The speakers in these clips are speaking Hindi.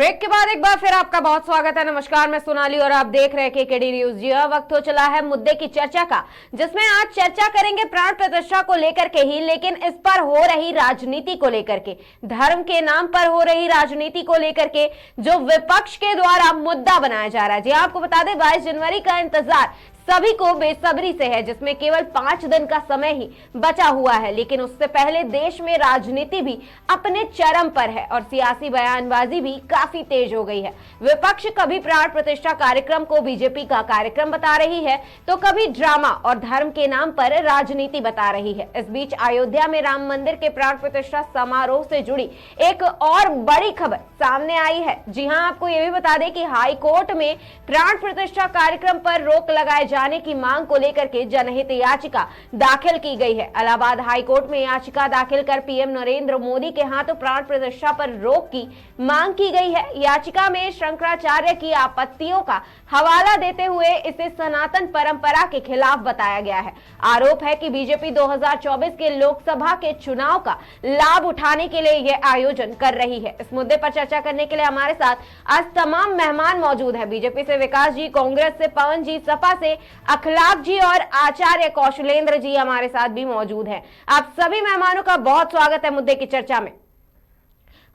ब्रेक के बाद एक बार फिर आपका बहुत स्वागत है। नमस्कार, मैं सोनाली और आप देख रहे हैं केकेडी न्यूज। जी हाँ, वक्त हो चला है मुद्दे की चर्चा का, जिसमें आज चर्चा करेंगे प्राण प्रतिष्ठा को लेकर के ही, लेकिन इस पर हो रही राजनीति को लेकर के, धर्म के नाम पर हो रही राजनीति को लेकर के जो विपक्ष के द्वारा मुद्दा बनाया जा रहा है। जी आपको बता दें, 22 जनवरी का इंतजार सभी को बेसब्री से है, जिसमें केवल 5 दिन का समय ही बचा हुआ है। लेकिन उससे पहले देश में राजनीति भी अपने चरम पर है और सियासी बयानबाजी भी काफी तेज हो गई है। विपक्ष कभी प्राण प्रतिष्ठा कार्यक्रम को बीजेपी का कार्यक्रम बता रही है, तो कभी ड्रामा और धर्म के नाम पर राजनीति बता रही है। इस बीच अयोध्या में राम मंदिर के प्राण प्रतिष्ठा समारोह से जुड़ी एक और बड़ी खबर सामने आई है। जी हां, आपको यह भी बता दें कि हाई कोर्ट में प्राण प्रतिष्ठा कार्यक्रम पर रोक लगाए जाने की मांग को लेकर के जनहित याचिका दाखिल की गई है। इलाहाबाद हाई कोर्ट में याचिका दाखिल कर पीएम नरेंद्र मोदी के हाथों प्राण प्रतिष्ठा पर रोक की मांग की गई है। याचिका में शंकराचार्य की आपत्तियों का हवाला देते हुए इसे सनातन परंपरा के खिलाफ बताया गया है। आरोप है कि बीजेपी 2024 के लोकसभा के चुनाव का लाभ उठाने के लिए यह आयोजन कर रही है। इस मुद्दे पर चर्चा करने के लिए हमारे साथ आज तमाम मेहमान मौजूद है। बीजेपी से विकास जी, कांग्रेस से पवन जी, सपा से अखलाक जी और आचार्य कौशलेंद्र जी हमारे साथ भी मौजूद हैं। आप सभी मेहमानों का बहुत स्वागत है मुद्दे की चर्चा में।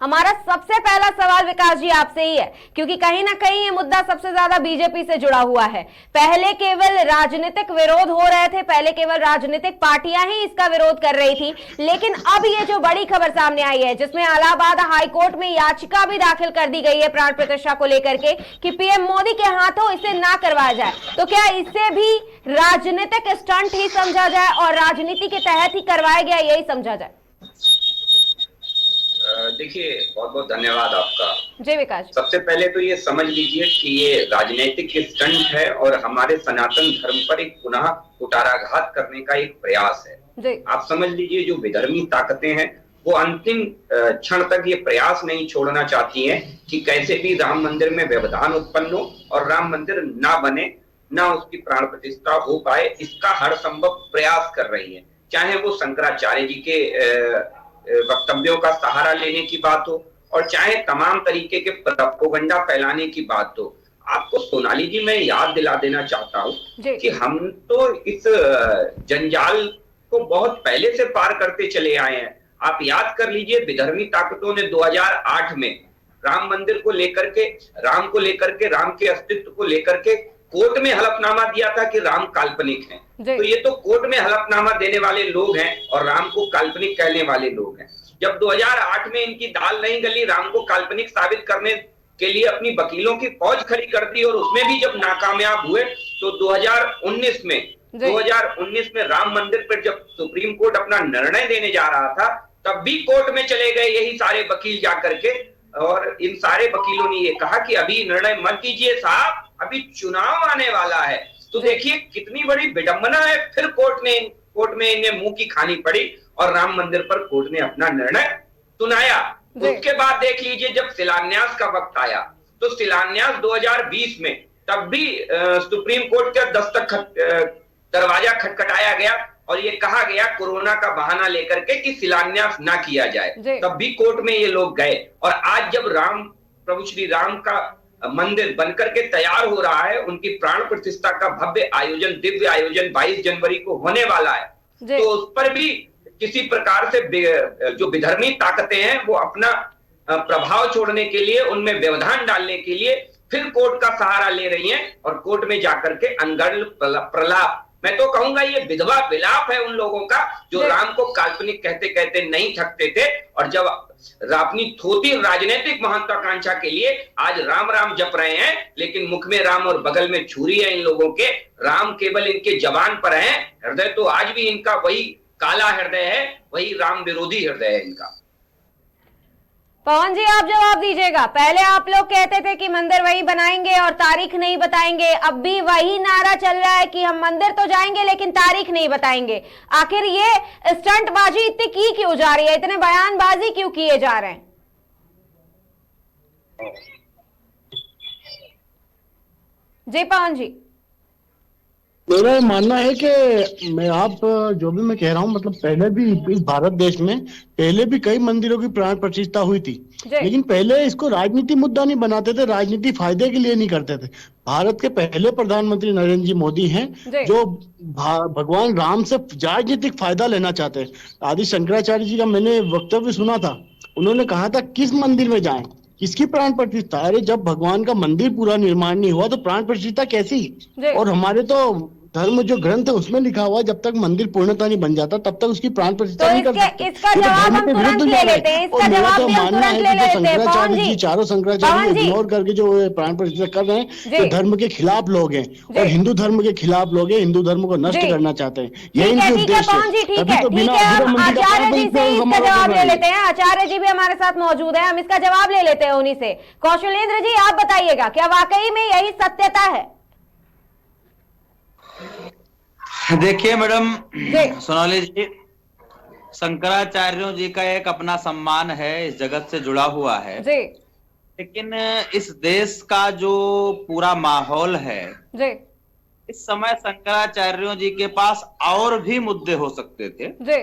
हमारा सबसे पहला सवाल विकास जी आपसे ही है, क्योंकि कहीं ना कहीं ये मुद्दा सबसे ज्यादा बीजेपी से जुड़ा हुआ है। पहले केवल राजनीतिक विरोध हो रहे थे, पहले केवल राजनीतिक पार्टियां ही इसका विरोध कर रही थी, लेकिन अब ये जो बड़ी खबर सामने आई है, जिसमें इलाहाबाद हाईकोर्ट में याचिका भी दाखिल कर दी गई है प्राण प्रतिष्ठा को लेकर के कि पीएम मोदी के हाथों इसे ना करवाया जाए, तो क्या इसे भी राजनीतिक स्टंट ही समझा जाए और राजनीति के तहत ही करवाया गया, यही समझा जाए? देखिए, बहुत बहुत धन्यवाद आपका। जय विकास। सबसे पहले तो ये समझ लीजिए कि ये राजनीतिक स्टंट है और हमारे सनातन धर्म पर एक पुनः कुठाराघात करने का एक प्रयास है। आप समझ लीजिए, जो विधर्मी ताकतें हैं वो अंतिम क्षण तक ये प्रयास नहीं छोड़ना चाहती हैं कि कैसे भी राम मंदिर में व्यवधान उत्पन्न हो और राम मंदिर ना बने, ना उसकी प्राण प्रतिष्ठा हो पाए। इसका हर संभव प्रयास कर रही है, चाहे वो शंकराचार्य जी के वक्तव्यों का सहारा लेने की बात हो और चाहे तमाम तरीके के प्रोपेगेंडा फैलाने की बात हो। आपको सोनाली जी मैं याद दिला देना चाहता हूं कि हम तो इस जंजाल को बहुत पहले से पार करते चले आए हैं। आप याद कर लीजिए, विधर्मी ताकतों ने 2008 में राम मंदिर को लेकर के, राम के अस्तित्व को लेकर के कोर्ट में हलफनामा दिया था कि राम काल्पनिक हैं। तो ये तो कोर्ट में हलफनामा देने वाले लोग हैं और राम को काल्पनिक कहने वाले लोग हैं। जब 2008 में इनकी दाल नहीं गली, राम को काल्पनिक साबित करने के लिए अपनी वकीलों की फौज खड़ी कर दी और उसमें भी जब नाकामयाब हुए तो 2019 में राम मंदिर पर जब सुप्रीम कोर्ट अपना निर्णय देने जा रहा था, तब भी कोर्ट में चले गए यही सारे वकील जाकर के, और इन सारे वकीलों ने ये कहा कि अभी निर्णय मत कीजिए साहब, अभी चुनाव आने वाला है। तो देखिए कितनी बड़ी विडंबना है। फिर कोर्ट में इन्हें मुंह की खानी पड़ी और राम मंदिर पर कोर्ट ने अपना निर्णय सुनाया। उसके बाद देख लीजिए, जब शिलान्यास का वक्त आया तो शिलान्यास 2020 में, तब भी सुप्रीम कोर्ट का दरवाजा खटखटाया गया और ये कहा गया कोरोना का बहाना लेकर के कि शिलान्यास ना किया जाए। तब भी कोर्ट में ये लोग गए और आज जब प्रभु श्री राम का मंदिर बनकर के तैयार हो रहा है, उनकी प्राण प्रतिष्ठा का भव्य आयोजन, दिव्य आयोजन 22 जनवरी को होने वाला है, तो उस पर भी किसी प्रकार से जो विधर्मी ताकतें हैं वो अपना प्रभाव छोड़ने के लिए, उनमें व्यवधान डालने के लिए फिर कोर्ट का सहारा ले रही हैं और कोर्ट में जाकर के अनगढ़ प्रलाप, मैं तो कहूंगा ये विधवा विलाप है उन लोगों का जो राम को काल्पनिक कहते कहते नहीं थकते थे और जब अपनी थोती राजनीतिक महत्वाकांक्षा के लिए आज राम राम जप रहे हैं, लेकिन मुख में राम और बगल में छुरी है इन लोगों के। राम केवल इनके जबान पर है, हृदय तो आज भी इनका वही काला हृदय है, वही राम विरोधी हृदय है इनका। पवन जी, आप जवाब दीजिएगा। पहले आप लोग कहते थे कि मंदिर वही बनाएंगे और तारीख नहीं बताएंगे, अब भी वही नारा चल रहा है कि हम मंदिर तो जाएंगे लेकिन तारीख नहीं बताएंगे। आखिर ये स्टंटबाजी इतनी की क्यों जा रही है, इतने बयानबाजी क्यों किए जा रहे हैं? जी पवन जी। मेरा मानना है कि आप जो भी मैं कह रहा हूँ, मतलब पहले भी इस भारत देश में पहले भी कई मंदिरों की प्राण प्रतिष्ठा हुई थी, लेकिन पहले इसको राजनीति मुद्दा नहीं बनाते थे, राजनीति फायदे के लिए नहीं करते थे। भारत के पहले प्रधानमंत्री नरेंद्र जी मोदी हैं, जो भगवान राम से राजनीतिक फायदा लेना चाहते हैं। आदि शंकराचार्य जी का मैंने वक्तव्य सुना था, उन्होंने कहा था किस मंदिर में जाएं, किसकी प्राण प्रतिष्ठा? अरे जब भगवान का मंदिर पूरा निर्माण नहीं हुआ तो प्राण प्रतिष्ठा कैसी? और हमारे तो धर्म जो ग्रंथ है उसमें लिखा हुआ, जब तक मंदिर पूर्णता नहीं बन जाता तब तक उसकी प्राण प्रतिष्ठा नहीं कर सकते। इसका जवाब हम तुरंत ले लेते हैं, इसका जवाब भी हम तुरंत ले लेते हैं। पवन जी, चारों शंकराचार्य इग्नोर करके जो प्राण प्रतिष्ठा कर रहे हैं, जो धर्म के खिलाफ लोग हैं और हिंदू धर्म के खिलाफ लोग हैं, हिंदू धर्म को नष्ट करना चाहते हैं। यही इनके उद्देश्य है। आचार्य जी से इसका जवाब ले लेते हैं। आचार्य जी भी हमारे साथ मौजूद है, हम इसका जवाब ले लेते हैं उन्हीं से। कौशलेंद्र जी, आप बताइएगा, क्या वाकई में यही सत्यता है? देखिए मैडम सोनाली जी, शंकराचार्यों जी का एक अपना सम्मान है, इस जगत से जुड़ा हुआ है जी। लेकिन इस देश का जो पूरा माहौल है जी, इस समय शंकराचार्यों जी के पास और भी मुद्दे हो सकते थे जी।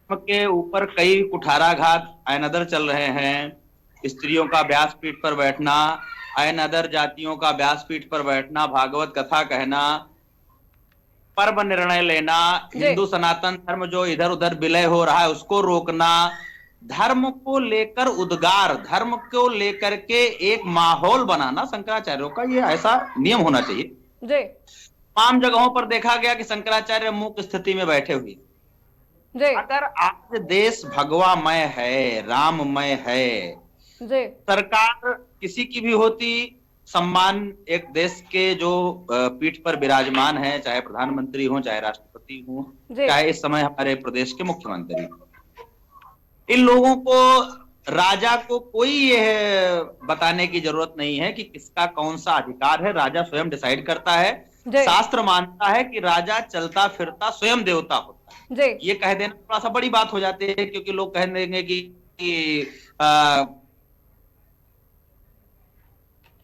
के ऊपर कई कुठाराघात अनदर चल रहे हैं, स्त्रियों का व्यासपीठ पर बैठना, अनदर जातियों का व्यासपीठ पर बैठना, भागवत कथा कहना, पर्व निर्णय लेना, हिंदू सनातन धर्म जो इधर उधर विलय हो रहा है उसको रोकना, धर्म को लेकर उद्गार, धर्म को लेकर के एक माहौल बनाना शंकराचार्यों का ये ऐसा नियम होना चाहिए जी। तमाम जगहों पर देखा गया कि शंकराचार्य मूक स्थिति में बैठे हुए जी। अगर आज देश भगवामय है, राममय है जी, सरकार किसी की भी होती, सम्मान एक देश के जो पीठ पर विराजमान है, चाहे प्रधानमंत्री हो, चाहे राष्ट्रपति हो, चाहे इस समय हमारे प्रदेश के मुख्यमंत्री, इन लोगों को, राजा को कोई यह बताने की जरूरत नहीं है कि किसका कौन सा अधिकार है, राजा स्वयं डिसाइड करता है। शास्त्र मानता है कि राजा चलता फिरता स्वयं देवता होता है। ये कह देना थोड़ा सा बड़ी बात हो जाती है, क्योंकि लोग कह देंगे कि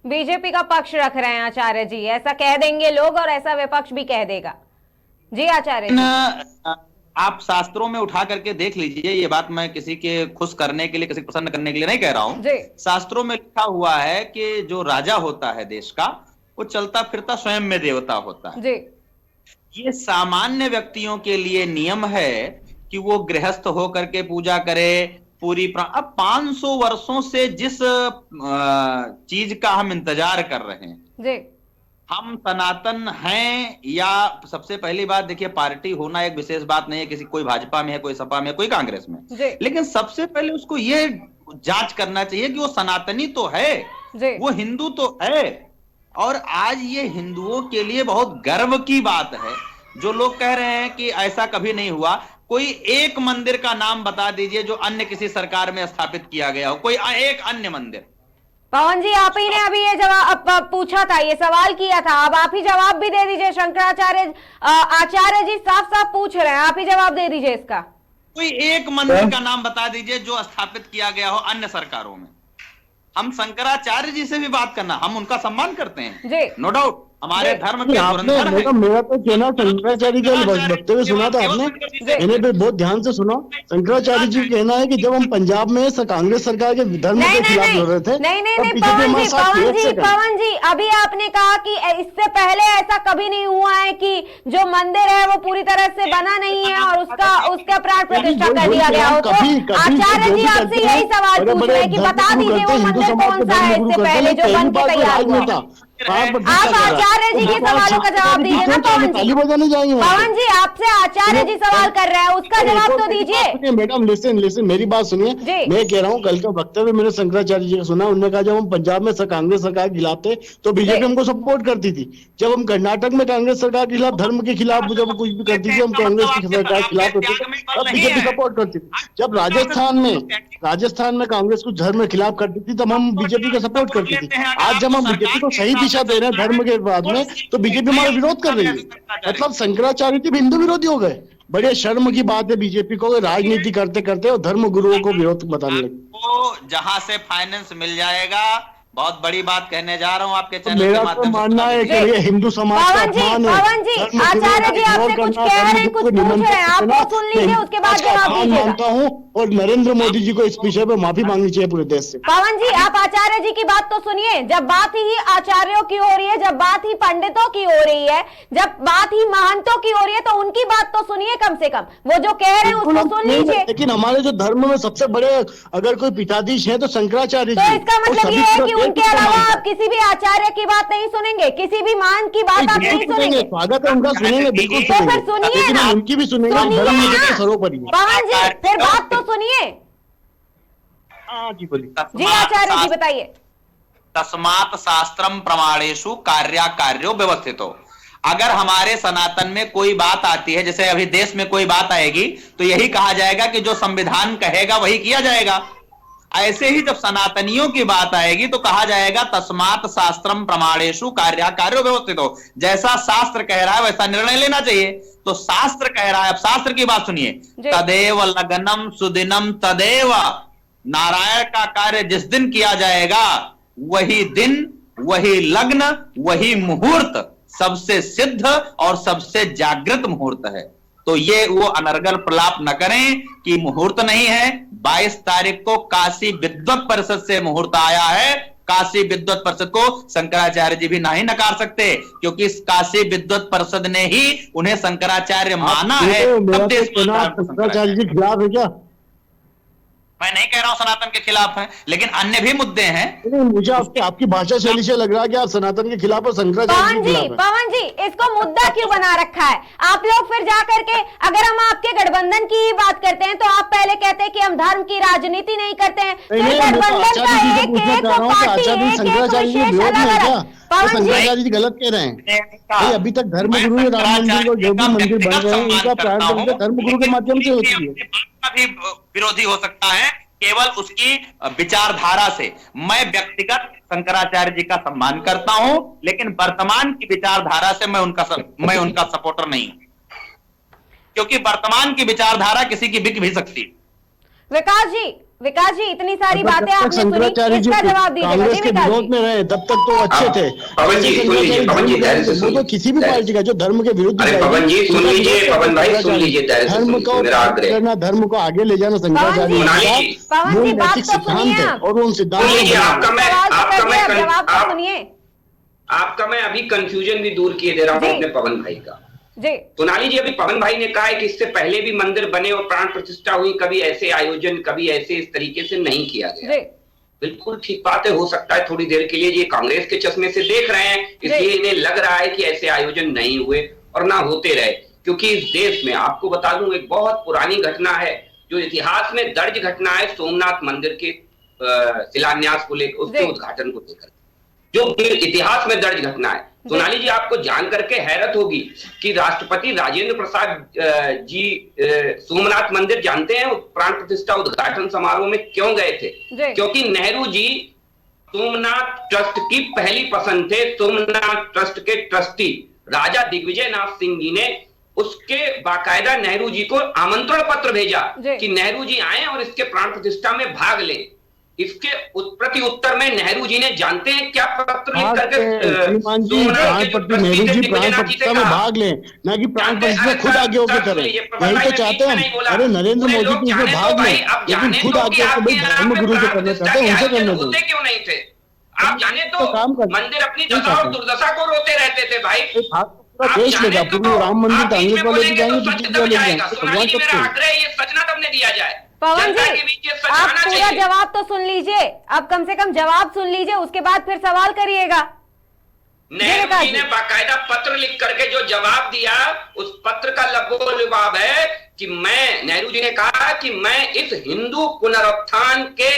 बीजेपी का पक्ष रख रहे हैं आचार्य जी, ऐसा कह देंगे लोग और ऐसा विपक्ष भी कह देगा जी। आचार्य जी, आप शास्त्रों में उठा करके देख लीजिए, ये बात मैं किसी के खुश करने के लिए, किसी को प्रसन्न करने के लिए नहीं कह रहा हूं। शास्त्रों में लिखा हुआ है कि जो राजा होता है देश का, वो चलता फिरता स्वयं में देवता होता है जी। ये सामान्य व्यक्तियों के लिए नियम है कि वो गृहस्थ होकर के पूजा करे पूरी। अब 500 वर्षों से जिस चीज का हम इंतजार कर रहे हैं जी, हम सनातन हैं, या सबसे पहली बात देखिए, पार्टी होना एक विशेष बात नहीं है, किसी कोई भाजपा में है, कोई सपा में है, कोई कांग्रेस में, लेकिन सबसे पहले उसको ये जांच करना चाहिए कि वो सनातनी तो है, वो हिंदू तो है। और आज ये हिंदुओं के लिए बहुत गर्व की बात है। जो लोग कह रहे हैं कि ऐसा कभी नहीं हुआ, कोई एक मंदिर का नाम बता दीजिए जो अन्य किसी सरकार में स्थापित किया गया हो, कोई एक अन्य मंदिर। पवन जी, आप ही ने अभी ये जवाब पूछा था, ये सवाल किया था, अब आप ही जवाब भी दे दीजिए। शंकराचार्य आचार्य जी साफ साफ पूछ रहे हैं, आप ही जवाब दे दीजिए इसका। कोई एक मंदिर का नाम बता दीजिए जो स्थापित किया गया हो अन्य सरकारों में। हम शंकराचार्य जी से भी बात करना, हम उनका सम्मान करते हैं जी, नो डाउट, हमारे धर्म के धुरंधर हैं। मेरा तो कहना, शंकराचार्य का वक्तव्य सुना था आपने, मैंने भी बहुत ध्यान से सुना। शंकराचार्य जी कहना है कि जब हम पंजाब में कांग्रेस सरकार के धर्म के खिलाफ लड़ रहे थे, नहीं, पवन जी, अभी आपने कहा कि इससे पहले ऐसा कभी नहीं हुआ है कि जो मंदिर है वो पूरी तरह से बना नहीं है और उसका प्राण प्रतिष्ठा कर दिया गया हो। तो आचार्य जी आपसे यही सवाल पूछ रहे हैं कि बता दीजिए वो मंदिर कौन सा है इससे पहले जो बन के तैयार हुआ। आप आचार्य जी के सवालों का जवाब दीजिए ना पवन जी। पवन जी, आपसे आचार्य जी सवाल कर रहे हैं, उसका जवाब तो दीजिए। मैडम लिसन, मेरी बात सुनिए। मैं कह रहा हूँ, कल का वक्तव्य मैंने शंकराचार्य जी का सुना, उन्होंने कहा जब हम पंजाब में कांग्रेस सरकार के खिलाफ थे तो बीजेपी हमको सपोर्ट करती थी। जब हम कर्नाटक में कांग्रेस सरकार के खिलाफ, धर्म के खिलाफ जब कुछ भी करती थी, हम कांग्रेस की सरकार के खिलाफ होते थे, तब बीजेपी सपोर्ट करती थी। जब राजस्थान में कांग्रेस कुछ धर्म के खिलाफ करती थी तब हम बीजेपी का सपोर्ट करती थी। आज जब हम बीजेपी को सही दिशा दे रहे हैं धर्म के बाद में, तो बीजेपी हमारा विरोध कर रही है। मतलब शंकराचार्य जी भी हिंदू विरोधी हो गए। बड़े शर्म की बात है बीजेपी को, राजनीति करते करते और धर्म गुरुओं को विरोध बताने लगे। जहां से फाइनेंस मिल जाएगा बहुत बड़ी बात कहने जा रहा हूँ आपके चैनल मेरा के माध्यम से। मानना है कि ये हिंदू समाज का अपमान है। पवन जी, आचार्य जी आपसे कुछ कह रहे हैं, कुछ पूछ रहे हैं, आप वो सुन लीजिए, उसके बाद जवाब दीजिएगा। मानता हूँ और नरेंद्र मोदी जी को इस विषय पे माफी मांगनी चाहिए पूरे देश से। पवन जी, आप आचार्य जी की बात तो सुनिए। जब बात ही आचार्यों की हो रही है, जब बात ही पंडितों की हो रही है, जब बात ही महंतों की हो रही है, तो उनकी बात तो सुनिए कम से कम। वो जो कह रहे हैं उसको सुन लीजिए। लेकिन हमारे जो धर्म में सबसे बड़े अगर कोई पीठाधीश है तो शंकराचार्य जी। तो इसका मतलब ये है कि उनके अलावा आप किसी भी आचार्य की बात नहीं सुनेंगे, किसी भी मान की बात आप नहीं सुनेंगे। स्वागत है उनका, सुनेंगे, बिल्कुल तो फिर सुनिए ना, उनकी भी सुनेंगे। सर्वोपरि पवन जी फिर बात तो सुनिए। हाँ जी बोलिए। जी आचार्य जी बताइए। तस्मात् शास्त्रम प्रमाणेषु कार्याकार्यो व्यवस्थितो। अगर हमारे सनातन में कोई बात आती है, जैसे अभी देश में कोई बात आएगी तो यही कहा जाएगा कि जो संविधान कहेगा वही किया जाएगा। ऐसे ही जब सनातनियों की बात आएगी तो कहा जाएगा तस्मात् शास्त्रम प्रमाणेषु कार्याकार्यो व्यवस्थितो। जैसा शास्त्र कह रहा है वैसा निर्णय लेना चाहिए। तो शास्त्र कह रहा है, अब शास्त्र की बात सुनिए। तदेव लग्नम सुदिनम तदेव, नारायण का कार्य जिस दिन किया जाएगा वही दिन, वही लग्न, वही मुहूर्त सबसे सिद्ध और सबसे जागृत मुहूर्त है। तो ये वो अनर्गल प्रलाप न करें कि मुहूर्त नहीं है। 22 तारीख को काशी विद्वत परिषद से मुहूर्त आया है। काशी विद्वत परिषद को शंकराचार्य जी भी नहीं नकार सकते, क्योंकि इस काशी विद्वत परिषद ने ही उन्हें शंकराचार्य माना है। शंकराचार्य जी खिलाफ है क्या? मैं नहीं कह रहा हूं सनातन के खिलाफ है, लेकिन अन्य भी मुद्दे हैं। मुझे आपकी भाषा शैली से लग रहा है कि आप सनातन के खिलाफ और शंकराचार्य के खिलाफ हैं। पवन जी इसको मुद्दा क्यों बना रखा है आप लोग? फिर जाकर के अगर हम आपके गठबंधन की ही बात करते हैं तो आप पहले कहते हैं कि हम धर्म की राजनीति नहीं करते हैं। गठबंधन का एक पार्टी शंकराचार्य जी गलत कह रहे हैं। अभी तक धर्मगुरु राम मंदिर को जो भी मंदिर बन रहे हैं उनका प्राण प्रतिष्ठा धर्मगुरु के माध्यम से होती है। भी विरोधी हो सकता है केवल उसकी विचारधारा से। मैं व्यक्तिगत शंकराचार्य जी का सम्मान करता हूं, लेकिन वर्तमान की विचारधारा से मैं उनका सपोर्टर नहीं हूं, क्योंकि वर्तमान की विचारधारा किसी की बिक भी सकती है। विकास जी इतनी सारी बातें आपने सुनी, इसका जवाब दीजिए। कांग्रेस के विरोध में रहे तब तक तो अच्छे थे। पवन जी सुन लीजिए, पवन जी धैर्य से सुनिए। वो तो किसी भी पार्टी का जो धर्म के विरुद्ध, पवन जी सुन लीजिए, पवन भाई सुन लीजिए, धर्म को करना, धर्म को आगे ले जाना शंकराचार्य नैतिक सिद्धांत है और उन सिद्धांत आपका मैं अभी कंफ्यूजन भी दूर किए दे रहा हूँ अपने पवन भाई का। सोनाली जी, अभी पवन भाई ने कहा है कि इससे पहले भी मंदिर बने और प्राण प्रतिष्ठा हुई, कभी ऐसे आयोजन, कभी ऐसे इस तरीके से नहीं किया गया। बिल्कुल ठीक बात है, हो सकता है थोड़ी देर के लिए ये कांग्रेस के चश्मे से देख रहे हैं, इसलिए इन्हें लग रहा है कि ऐसे आयोजन नहीं हुए और ना होते रहे। क्योंकि इस देश में आपको बता दूं एक बहुत पुरानी घटना है, जो इतिहास में दर्ज घटना है, सोमनाथ मंदिर के शिलान्यास को लेकर, उसके उद्घाटन को लेकर, जो इतिहास में दर्ज घटना है। सोनाली जी, आपको जान करके हैरत होगी कि राष्ट्रपति राजेंद्र प्रसाद जी सोमनाथ मंदिर जानते हैं प्राण प्रतिष्ठा उद्घाटन समारोह में क्यों गए थे? क्योंकि नेहरू जी सोमनाथ ट्रस्ट की पहली पसंद थे। सोमनाथ ट्रस्ट के ट्रस्टी राजा दिग्विजय नाथ सिंह जी ने उसके बाकायदा नेहरू जी को आमंत्रण पत्र भेजा कि नेहरू जी आए और इसके प्राण प्रतिष्ठा में भाग लें। इसके प्रति उत्तर में नेहरू जी ने जानते हैं क्या पत्र लिख करके नेहरू जी प्राण प्रतिष्ठा में भाग लें, ना कि प्राण प्रतिष्ठा खुद आगे होकर करें। यही तो चाहते हैं। अरे नरेंद्र मोदी भी इसमें भाग लें, लेकिन खुद आगे होकर धर्म गुरु जो करना चाहते हैं उनसे करने दो। क्यों नहीं थे आप? जाने तो मंदिर अपनी दशा और दुर्दशा को रोते रहते थे भाई। देश लेगा पूरी राम मंदिर कांग्रेस वाले जाएंगे, ये सच ना तब दिया जाए। पवन जी आप पूरा जवाब तो सुन लीजिए, अब कम से कम जवाब सुन लीजिए, उसके बाद फिर सवाल करिएगा। नेहरू जी ने बाकायदा पत्र लिख करके जो जवाब दिया, उस पत्र का लबोलबाब है कि नेहरू जी ने कहा कि मैं इस हिंदू पुनरुत्थान के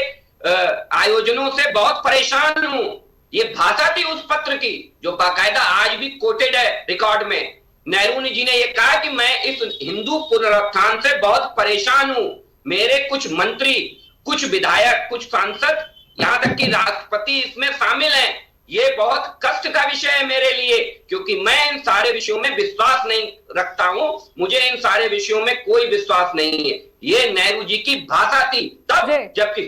आयोजनों से बहुत परेशान हूं। ये भाषा थी उस पत्र की, जो बाकायदा आज भी कोटेड है रिकॉर्ड में। नेहरू जी ने यह कहा कि मैं इस हिंदू पुनरुत्थान से बहुत परेशान हूं। मेरे कुछ मंत्री, कुछ विधायक, कुछ सांसद, यहां तक कि राष्ट्रपति इसमें शामिल हैं। ये बहुत कष्ट का विषय है मेरे लिए, क्योंकि मैं इन सारे विषयों में विश्वास नहीं रखता हूं। मुझे इन सारे विषयों में कोई विश्वास नहीं है। ये नेहरू जी की भाषा थी तब, जबकि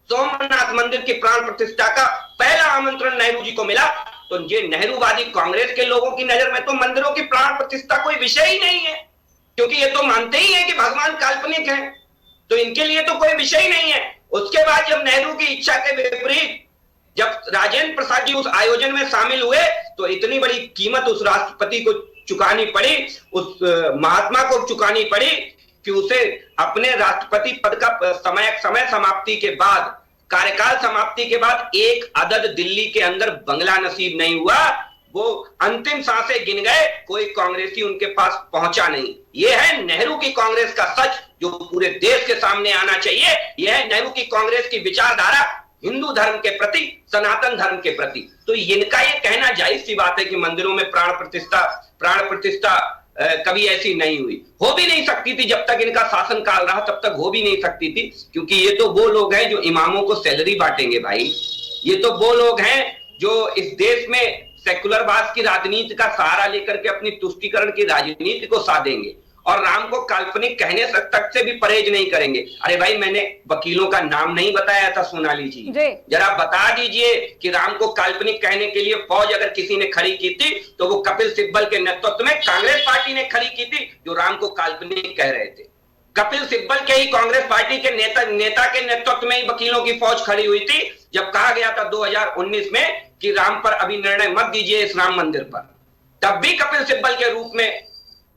सोमनाथ मंदिर की प्राण प्रतिष्ठा का पहला आमंत्रण नेहरू जी को मिला। तो ये नेहरूवादी कांग्रेस के लोगों की नजर में तो मंदिरों की प्राण प्रतिष्ठा कोई विषय ही नहीं है, क्योंकि ये तो मानते ही है कि भगवान काल्पनिक है, तो इनके लिए तो कोई विषय ही नहीं है। उसके बाद जब नेहरू की इच्छा के विपरीत जब राजेंद्र प्रसाद जी उस आयोजन में शामिल हुए तो इतनी बड़ी कीमत उस राष्ट्रपति को चुकानी पड़ी, उस महात्मा को चुकानी पड़ी कि उसे अपने राष्ट्रपति पद का समय समाप्ति के बाद, कार्यकाल समाप्ति के बाद एक अदद दिल्ली के अंदर बंगला नसीब नहीं हुआ। वो अंतिम सांसें गिन गए, कोई कांग्रेसी उनके पास पहुंचा नहीं। यह है नेहरू की कांग्रेस का सच जो पूरे देश के सामने आना चाहिए। यह है नेहरू की कांग्रेस की विचारधारा हिंदू धर्म के प्रति, सनातन धर्म के प्रति। तो इनका ये कहना जायज सी बात है कि मंदिरों में प्राण प्रतिष्ठा कभी ऐसी नहीं हुई, हो भी नहीं सकती थी। जब तक इनका शासनकाल रहा तब तक हो भी नहीं सकती थी, क्योंकि ये तो वो लोग हैं जो इमामों को सैलरी बांटेंगे भाई। ये तो वो लोग हैं जो इस देश में सेकुलरवाद की राजनीति का सहारा लेकर के अपनी तुष्टीकरण की राजनीति को साधेंगे और राम को काल्पनिक कहने तक से भी परहेज नहीं करेंगे। अरे भाई, मैंने वकीलों का नाम नहीं बताया था सोनाली जी, जरा बता दीजिए कि राम को काल्पनिक कहने के लिए फौज अगर किसी ने खड़ी की थी तो वो कपिल सिब्बल के नेतृत्व में कांग्रेस पार्टी ने खड़ी की थी, जो राम को काल्पनिक कह रहे थे। कपिल सिब्बल के ही कांग्रेस पार्टी के नेता के नेतृत्व में ही वकीलों की फौज खड़ी हुई थी जब कहा गया था 2019 में कि राम पर अभी निर्णय मत दीजिए, इस राम मंदिर पर। तब भी कपिल सिब्बल के रूप में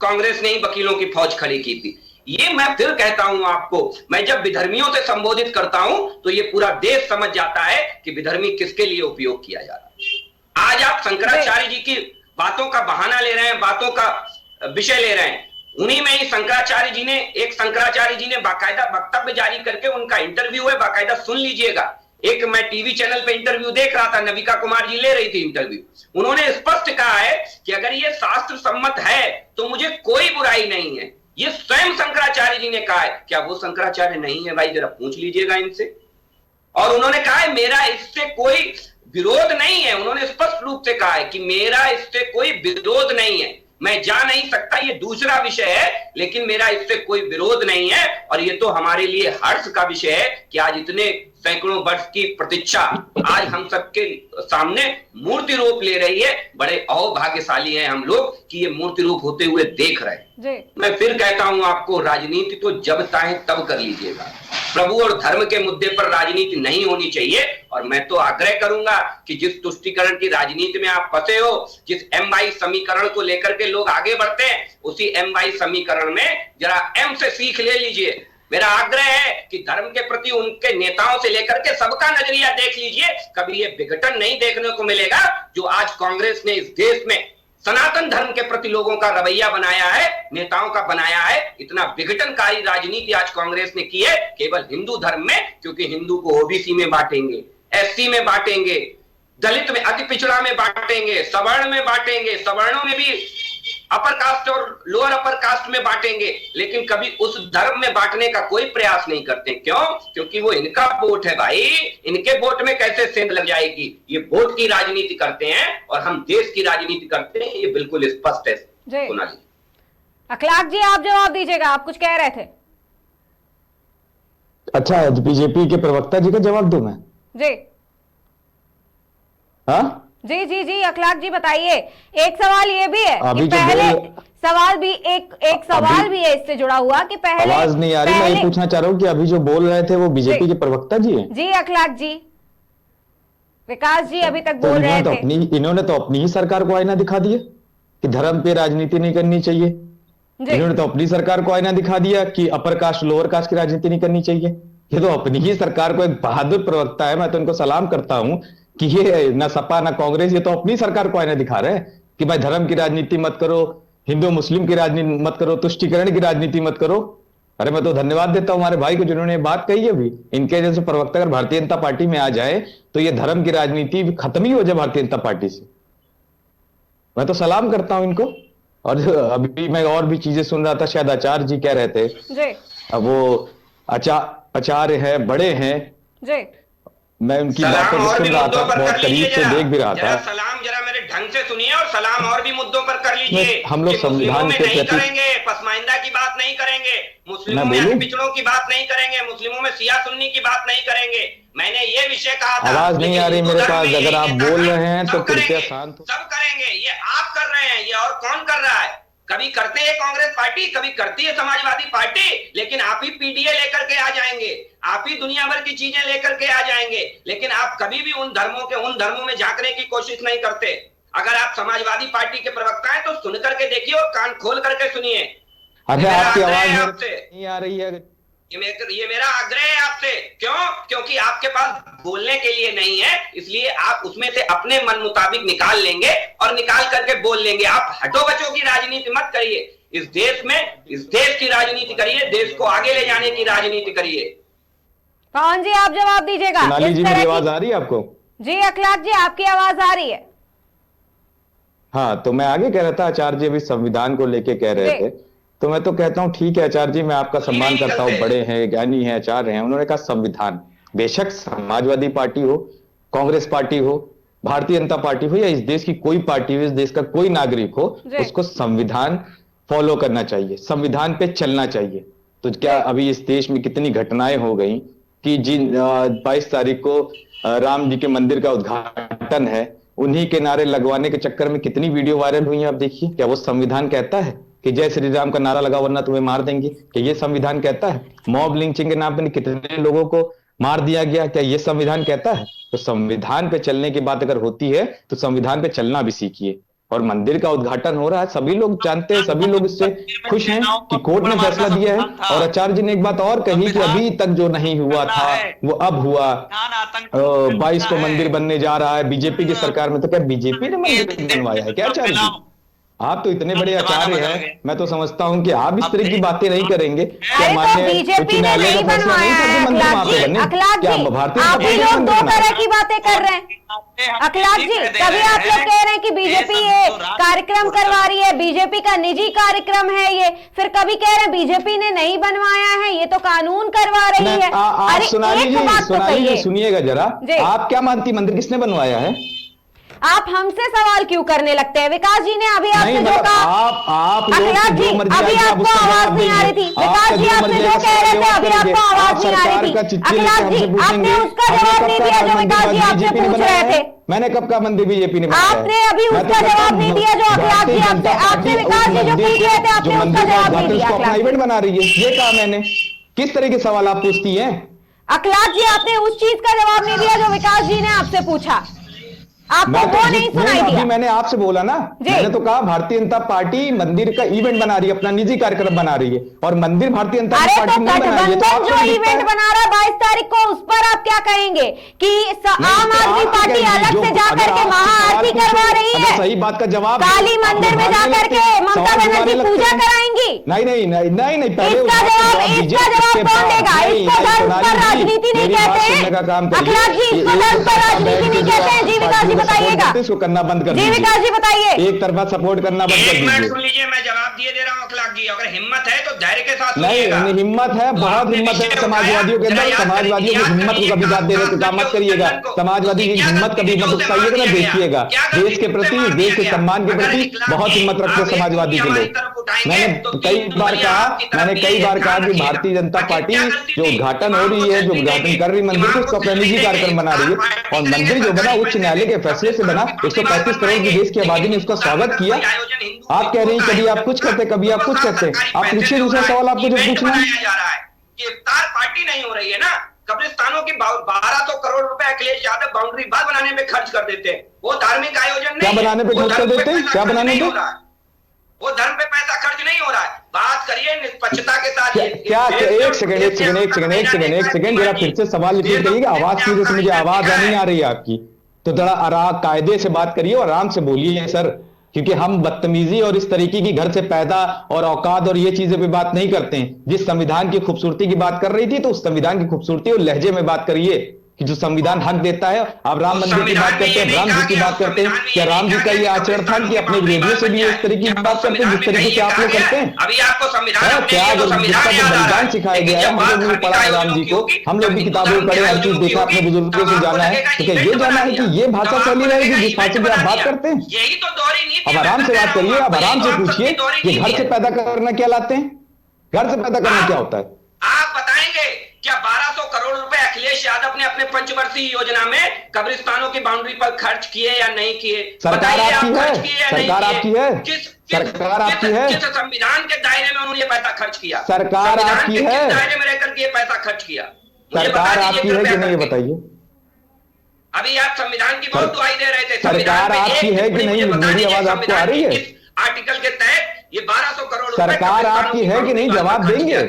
कांग्रेस ने ही वकीलों की फौज खड़ी की थी। ये मैं फिर कहता हूं आपको, मैं जब विधर्मियों से संबोधित करता हूं तो ये पूरा देश समझ जाता है कि विधर्मी किसके लिए उपयोग किया जा रहा है। आज आप शंकराचार्य जी की बातों का बहाना ले रहे हैं, बातों का विषय ले रहे हैं। उन्हीं में ही शंकराचार्य जी ने बाकायदा वक्तव्य जारी करके उनका इंटरव्यू है, बाकायदा सुन लीजिएगा। एक मैं टीवी चैनल पे इंटरव्यू देख रहा था, नविका कुमार जी ले रही थी इंटरव्यू। उन्होंने स्पष्ट कहा है कि अगर ये शास्त्र सम्मत है तो मुझे कोई बुराई नहीं है। ये स्वयं शंकराचार्य जी ने कहा है। क्या वो शंकराचार्य नहीं है भाई? जरा पूछ लीजिएगा इनसे। और उन्होंने कहा है मेरा इससे कोई विरोध नहीं है। उन्होंने स्पष्ट रूप से कहा है कि मेरा इससे कोई विरोध नहीं है, मैं जा नहीं सकता, ये दूसरा विषय है, लेकिन मेरा इससे कोई विरोध नहीं है। और ये तो हमारे लिए हर्ष का विषय है कि आज इतने सैकड़ों वर्ष की प्रतीक्षा आज हम सबके सामने मूर्ति रूप ले रही है। बड़े अभाग्यशाली हैं हम लोग कि ये मूर्ति रूप होते हुए देख रहे हैं। मैं फिर कहता हूं आपको, राजनीति तो जब चाहे तब कर लीजिएगा, प्रभु और धर्म के मुद्दे पर राजनीति नहीं होनी चाहिए। और मैं तो आग्रह करूंगा कि जिस तुष्टीकरण की राजनीति में आप फंसे हो, जिस M/Y समीकरण को लेकर के लोग आगे बढ़ते हैं, उसी M/Y समीकरण में जरा M से सीख ले लीजिए। मेरा आग्रह है कि धर्म के प्रति उनके नेताओं से लेकर के सबका नजरिया देख लीजिए। कभी ये विघटन नहीं देखने को मिलेगा जो आज कांग्रेस ने इस देश में सनातन धर्म के प्रति लोगों का रवैया बनाया है, नेताओं का बनाया है। इतना विघटनकारी राजनीति आज कांग्रेस ने की है केवल हिंदू धर्म में, क्योंकि हिंदू को ओबीसी में बांटेंगे, SC में बांटेंगे, दलित में, अति पिछड़ा में बांटेंगे, सवर्ण में बांटेंगे, सवर्णों में भी अपर कास्ट और लोअर अपर कास्ट में बांटेंगे, लेकिन कभी उस धर्म में बांटने का कोई प्रयास नहीं करते। क्यों? क्योंकि वो इनका वोट है भाई, इनके वोट में कैसे सेंध लग जाएगी। ये वोट की राजनीति करते हैं और हम देश की राजनीति करते हैं, ये बिल्कुल स्पष्ट है। सोनाली अखलाक जी, आप जवाब दीजिएगा, आप कुछ कह रहे थे। अच्छा, बीजेपी के प्रवक्ता जी का जवाब दूं मैं? जी हाँ जी जी जी, अखलाक जी बताइए। एक सवाल ये भी है कि पहले सवाल भी एक सवाल भी है इससे जुड़ा हुआ कि पहले आवाज नहीं आ रही। मैं ये पूछना चाह रहा हूँ कि अभी जो बोल रहे थे वो बीजेपी के प्रवक्ता जी हैं? जी अखलाक जी, विकास जी अभी तक बोल रहे थे। इन्होंने तो अपनी ही सरकार को आईना दिखा दिया कि धर्म पे राजनीति नहीं करनी चाहिए। इन्होंने तो अपनी सरकार को आईना दिखा दिया कि अपर कास्ट लोअर कास्ट की राजनीति नहीं करनी चाहिए। ये तो अपनी ही सरकार को, एक बहादुर प्रवक्ता है, मैं तो इनको सलाम करता हूं कि ये ना सपा ना कांग्रेस, ये तो अपनी सरकार को आईना दिखा रहे हैं कि भाई धर्म की राजनीति मत करो, हिंदू मुस्लिम की राजनीति मत करो, तुष्टीकरण की राजनीति मत करो। अरे मैं तो धन्यवाद देता हूं हमारे भाई को जिन्होंने बात कही है। भी इनके जैसे प्रवक्ता अगर भारतीय जनता पार्टी में आ जाए तो ये धर्म की राजनीति खत्म ही हो जाए भारतीय जनता पार्टी से। मैं तो सलाम करता हूं इनको। और अभी मैं और भी चीजें सुन रहा था, शायद आचार्य जी कह रहे थे जी। अब वो आचार्य है, बड़े हैं जी, मैं उनकी बातों को सुन रहा था, बहुत करीब से देख भी रहा था। सलाम जरा मेरे ढंग से सुनिए और सलाम और भी मुद्दों पर कर लीजिए। हम लोग मुस्लिमों में संविधान के नहीं प्रति करेंगे, पसमाइंदा की बात नहीं करेंगे, मुस्लिमों में अति पिछड़ों की बात नहीं करेंगे, मुस्लिमों में शिया सुन्नी की बात नहीं करेंगे। मैंने ये विषय कहा था। आवाज नहीं आ रही मेरे पास, अगर आप बोल रहे हैं तो कृपया शांत। सब करेंगे, ये आप कर रहे हैं, ये और कौन कर रहा है? कभी करते हैं कांग्रेस पार्टी, कभी करती है समाजवादी पार्टी, लेकिन आप ही पीडीए लेकर के आ जाएंगे, आप ही दुनिया भर की चीजें लेकर के आ जाएंगे, लेकिन आप कभी भी उन धर्मों में झांकने की कोशिश नहीं करते। अगर आप समाजवादी पार्टी के प्रवक्ता हैं तो सुन करके देखिए और कान खोल करके सुनिए। अच्छा, आपकी आवाज नहीं आ रही है। ये मेरा आग्रह है आपसे। क्यों? क्योंकि आपके पास बोलने के लिए नहीं है, इसलिए आप उसमें से अपने मन मुताबिक निकाल लेंगे और निकाल करके बोल लेंगे। आप हटो बचो की राजनीति मत करिए। इस देश में इस देश की राजनीति करिए, देश को आगे ले जाने की राजनीति करिए। पवन जी, आप जवाब दीजिएगा। सोनाली जी, मेरी आवाज आ रही है आपको? जी अखलाक जी, आपकी आवाज आ रही है। हाँ, तो मैं आगे कह रहा था, आचार्य जी अभी संविधान को लेके कह रहे थे, तो मैं तो कहता हूं ठीक है आचार्य जी, मैं आपका सम्मान करता हूं, बड़े हैं, ज्ञानी हैं, आचार्य हैं। उन्होंने कहा संविधान, बेशक समाजवादी पार्टी हो, कांग्रेस पार्टी हो, भारतीय जनता पार्टी हो या इस देश की कोई पार्टी हो, इस देश का कोई नागरिक हो, उसको संविधान फॉलो करना चाहिए, संविधान पे चलना चाहिए। तो क्या अभी इस देश में कितनी घटनाएं हो गई कि जिन 22 तारीख को राम जी के मंदिर का उद्घाटन है, उन्हीं के नारे लगवाने के चक्कर में कितनी वीडियो वायरल हुई है। आप देखिए, क्या वो संविधान कहता है कि जय श्री राम का नारा लगा वरना तुम्हें मार देंगे? कि ये संविधान कहता है? मॉब लिंचिंग के नाम पर कितने लोगों को मार दिया गया, क्या ये संविधान कहता है? तो संविधान पे चलने की बात अगर होती है तो संविधान पे चलना भी सीखिए। और मंदिर का उद्घाटन हो रहा है, सभी लोग जानते हैं, सभी लोग इससे खुश हैं कि कोर्ट ने फैसला दिया है। और आचार्य जी ने एक बात और कही कि अभी तक जो नहीं हुआ था वो अब हुआ। 22 को मंदिर बनने जा रहा है बीजेपी की सरकार में, तो क्या बीजेपी ने मंदिर बनवाया है क्या आचार्य जी? आप तो इतने बड़े आचार्य हैं, मैं तो समझता हूं कि आप इस तरह की बातें नहीं करेंगे। क्या माननीय उच्च न्यायालय का फैसला नहीं था कि मंदिर वहां पे बने? क्या भारतीय आप ही लोग दो तरह की बातें कर रहे हैं अखलाक जी। कभी आप लोग कह रहे हैं कि बीजेपी ये कार्यक्रम करवा रही है, बीजेपी का निजी कार्यक्रम है ये, फिर कभी कह रहे हैं बीजेपी ने नहीं बनवाया है, ये तो कानून करवा रही है। अरे सोनाली जी सुनिएगा जरा, आप क्या मानती मंदिर किसने बनवाया है? आप हमसे सवाल क्यों करने लगते हैं? विकास जी ने अभी आपसे जो कहा, अखलाक जी अभी आपको आवाज नहीं आ रही थी। विकास जी आपसे जो कह रहे थे अभी आपको आवाज नहीं आ रही थी। अखलाक जी आपने उसका जवाब नहीं दिया जो विकास जी आपसे पूछ रहे थे। मैंने कब कहा मंदिर बीजेपी ने? आपने अभी उसका जवाब नहीं दिया जो अखलाक जी आपसे विकास जी जो पूछ रहे थे, आपने उसका जवाब नहीं दिया। अपना इवेंट बना रही है, ये कहा मैंने। किस तरह के सवाल आप पूछती हैं अखलाक जी? आपने उस चीज का जवाब नहीं दिया जो विकास जी ने आपसे पूछा, आपको वो नहीं सुनाई दिया। मैंने आपसे बोला ना, मैंने तो कहा भारतीय जनता पार्टी मंदिर का इवेंट बना रही है, अपना निजी कार्यक्रम बना रही है, और मंदिर भारतीय जनता पार्टी ने बनाई है। तो जो इवेंट बना रहा है 22 तारीख को, उस पर आप क्या कहेंगे कि आम आदमी पार्टी अलग से जाकर के महाआरती करवा रही है? सही बात का जवाब, काली मंदिर में जाकर के ममता बनर्जी पूजा कराएंगी? नहीं, पहले इसका जवाब कौन देगा? इसको धर्म पर राजनीति नहीं कहते हैं अखलाक जी, इसको धर्म पर राजनीति नहीं कहते हैं। जी विकास जी बताइएगा, इसको करना बंद कर दीजिए। जी विकास जी बताइए, एक तरफा सपोर्ट करना बंद कर दीजिए। सुन लीजिए, मैं जवाब दिए दे रहा हूं अखलाक जी, अगर हिम्मत है तो धैर्य के साथ नहीं, हिम्मत है, बहुत हिम्मत है समाजवादियों के अंदर। समाजवादियों की हिम्मत को कभी दाद देने का काम मत करिएगा। समाजवादी की हिम्मत कभी मत उकसाइएगा, ना देखिएगा। देश के प्रति, देश के सम्मान के प्रति बहुत हिम्मत रखते हैं समाजवादी के लोग। मैंने कई बार कहा कि भारतीय जनता पार्टी जो उद्घाटन हो रही है, जो उद्घाटन कर रही मंदिर को, उसका अपना निजी कार्यक्रम बना रही है। और मंदिर जो बना उच्च न्यायालय के फैसले से बना, 135 करोड़ की देश की आबादी ने उसका स्वागत किया। आप कह रही हैं कभी आप कुछ करते, कभी आप कुछ करते। आप पूछिए दूसरा सवाल आपको जो पूछना है। इफ्तार पार्टी नहीं हो रही है ना, कब्रिस्तानों की 1200 करोड़ रुपए अखिलेश यादव बाउंड्री बाल बनाने पे खर्च कर देते हैं। वो धार्मिक आयोजन नहीं, क्या बनाने पे खर्च कर देते हैं? क्या बनाने पे? वो धर्म पे पैसा खर्च नहीं हो रहा है। बात करिए निष्पक्षता के साथ। क्या एक सेकंड जरा फिर से सवाल रिपीट करिए। आवाज की वजह से मुझे आवाज नहीं आ रही है आपकी, तो जरा कायदे से बात करिए और आराम से बोलिए सर, क्योंकि हम बदतमीजी और इस तरीके की घर से पैदा और औकात और ये चीजें पे बात नहीं करते हैं। जिस संविधान की खूबसूरती की बात कर रही थी, तो उस संविधान की खूबसूरती और लहजे में बात करिए कि जो संविधान हक देता है। आप राम मंदिर की बात करते हैं, राम जी की बात करते हैं, क्या राम जी का ये आचरण था कि अपने विरोधियों से भी इस तरीके की बात करते हैं जिस तरीके से आप लोग करते हैं? अभी आपको संविधान क्या जिसका जो बलिदान सिखाया गया है, हम लोग ने पढ़ा है राम जी को, हम लोग भी किताबों में पढ़े, हर चीज देखा, अपने बुजुर्गों से जाना है, तो क्या ये जाना है कि ये भाषा शैली रहेगी जिस भाषा में आप बात करते हैं? यही तो दोहरी नीति। अब आराम से बात करिए, अब आराम से पूछिए कि घर से पैदा करना क्या लाते हैं, घर से पैदा करना क्या होता है? आप बताएंगे क्या 1200 करोड़ रुपए अखिलेश यादव ने अपने पंचवर्षीय योजना में कब्रिस्तानों की बाउंड्री पर खर्च किए या नहीं किए? सरकार आपकी है, सरकार आपकी है, सरकार आपकी है। किस संविधान के दायरे में उन्होंने ये पैसा खर्च किया? सरकार आपकी है, दायरे में रहकर के ये पैसा खर्च किया? सरकार आपकी है कि नहीं, ये बताइए। अभी आप संविधान की बहुत दुहाई दे रहे थे, सरकार आपकी है कि नहीं? मेरी आवाज आपको आ रही है? आर्टिकल के तहत ये 1200 करोड़ सरकार आपकी है कि नहीं, जवाब देंगे।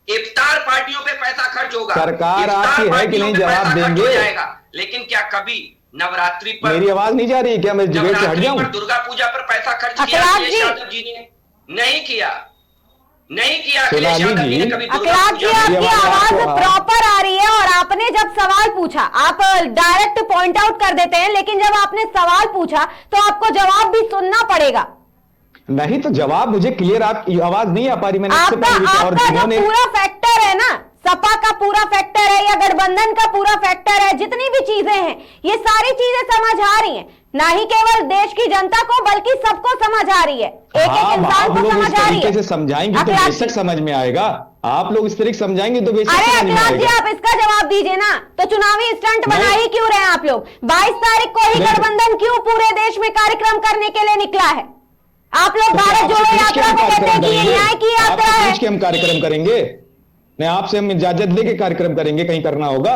इफ्तार पार्टियों पे पैसा खर्च होगा, सरकार आपकी है कि नहीं, जवाब देंगे। लेकिन क्या कभी नवरात्रि पर, मेरी आवाज नहीं जा रही है क्या? मैं डिबेट से हट जाऊं? दुर्गा पूजा पर पैसा खर्च किया अखिलेश यादव जी ने? नहीं किया, नहीं किया अखिलेश यादव जी ने कभी। अखिलेश जी, आपकी आवाज प्रॉपर आ रही है और आपने जब सवाल पूछा, आप डायरेक्ट पॉइंट आउट कर देते हैं, लेकिन जब आपने सवाल पूछा तो आपको जवाब भी सुनना पड़ेगा। नहीं तो जवाब मुझे क्लियर, आपकी आवाज नहीं आ पा रही। मैंने आपका जो पूरा फैक्टर है ना, सपा का पूरा फैक्टर है या गठबंधन का पूरा फैक्टर है, जितनी भी चीजें हैं, ये सारी चीजें समझ आ रही हैं, ना ही केवल देश की जनता को बल्कि सबको समझ आ रही है, एक एक इंसान को समझ आ रही है। से समझाएंगे तो बेशक समझ में आएगा, आप लोग इस तरीके समझाएंगे तो बेशक अरे समझ में अखिलेश जी, आएगा। आप इसका जवाब दीजिए ना, तो चुनावी स्टंट बना ही क्यों रहे हैं आप लोग? 22 तारीख को ही गठबंधन क्यों पूरे देश में कार्यक्रम करने के लिए निकला है? आप लोग भारत जोड़ो यात्रा को कहते हैं कि ये न्याय की यात्रा है। हम कार्यक्रम करेंगे, नहीं आपसे हम इजाजत लेके कार्यक्रम करेंगे, कहीं करना होगा।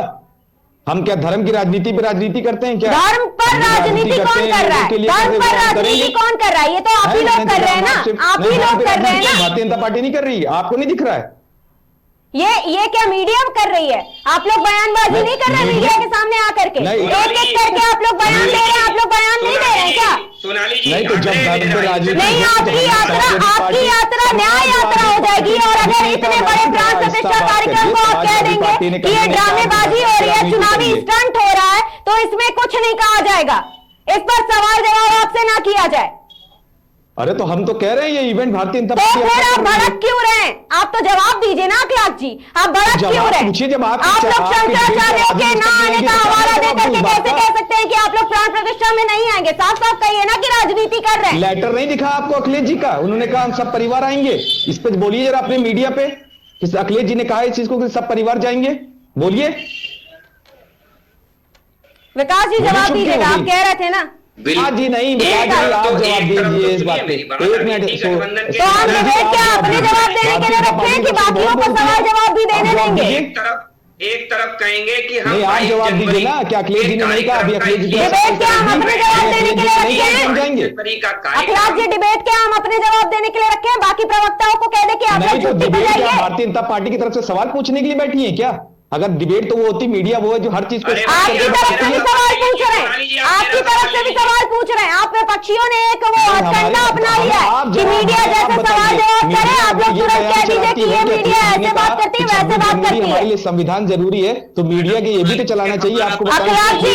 हम क्या धर्म की राजनीति पे राजनीति करते हैं क्या? धर्म पर राजनीति कौन कर रहा है? धर्म पर राजनीति कौन कर रहा है? ये तो आप ही लोग कर रहे हैं ना, आप ही लोग कर रहे हैं ना। भारतीय जनता पार्टी नहीं कर रही, आपको नहीं दिख रहा है? ये क्या मीडिया कर रही है? आप लोग बयानबाजी नहीं कर रहे मीडिया के सामने आकर के? एक एक करके आप लोग बयान दे रहे हैं, आप लोग बयान नहीं दे रहे हैं क्या? नहीं तो जब धर्म पे राजनीति नहीं, आपकी यात्रा न्याय यात्रा हो जाएगी। और अगर इतने बड़े प्राण प्रतिष्ठा कार्यक्रम को आप कह देंगे कि ये ड्रामेबाजी हो रही है, चुनावी स्टंट हो रहा है, तो इसमें कुछ नहीं कहा जाएगा, इस पर सवाल जवाब आपसे ना किया जाए। अरे तो हम तो कह रहे हैं ये इवेंट भारतीय जनता पार्टी। तो फिर आप भड़क क्यों रहे हैं? आप तो जवाब दीजिए ना अखिलेश जी, आप भड़क क्यों रहे हैं? पूछिए। जब आप लोग शंकराचार्य के ना आने का हवाला देकर के कैसे कह सकते हैं कि आप लोग प्राण प्रतिष्ठा में नहीं आएंगे? साफ साफ कहिए ना कि राजनीति कर रहे हैं। लेटर नहीं दिखा आपको अखिलेश जी का? उन्होंने कहा हम सब परिवार आएंगे। इस पे बोलिए जरा अपने मीडिया पे, अखिलेश जी ने कहा इस चीज को कि सब परिवार जाएंगे, बोलिए। विकास जी जवाब दीजिएगा, आप कह रहे थे ना। जी नहीं, आप जवाब दीजिए इस बात पे। एक मिनट, तो आप डिबेट क्या अपने जवाब देने के लिए रखे हैं कि बाकियों को सवाल जवाब भी देने देंगे? एक तरफ कहेंगे कि हम आप जवाब दीजिए ना, क्या अखिलेश जी ने नहीं कहा? अभी अखिलेश जी डिबेट क्या हम अपने जवाब देने के लिए रखे हैं? अखिलेश जी डिबेट क्या हम अपने जवाब देने के लिए रखे हैं? बाकी प्रवक्ताओं को कह दे कि आप लोग छुट्टी पे जाइए। भारतीय जनता पार्टी की तरफ से सवाल पूछने के लिए बैठी है क्या? अगर डिबेट तो वो होती, मीडिया वो है जो हर चीज को आपकी तरफ से भी सवाल पूछ रहे हैं, आपकी तरफ से भी सवाल पूछ रहे हैं। आप पक्षियों ने एक वो हथकंडा अपना लिया है कि मीडिया जैसे सवाल जवाब करे, आप लोग तुरंत कह दीजिए कि ये मीडिया ऐसे बात करती है, वैसे बात करती है। हमारे लिए संविधान जरूरी है, तो मीडिया के ये भी तो चलाना चाहिए। आपको अखिलेश जी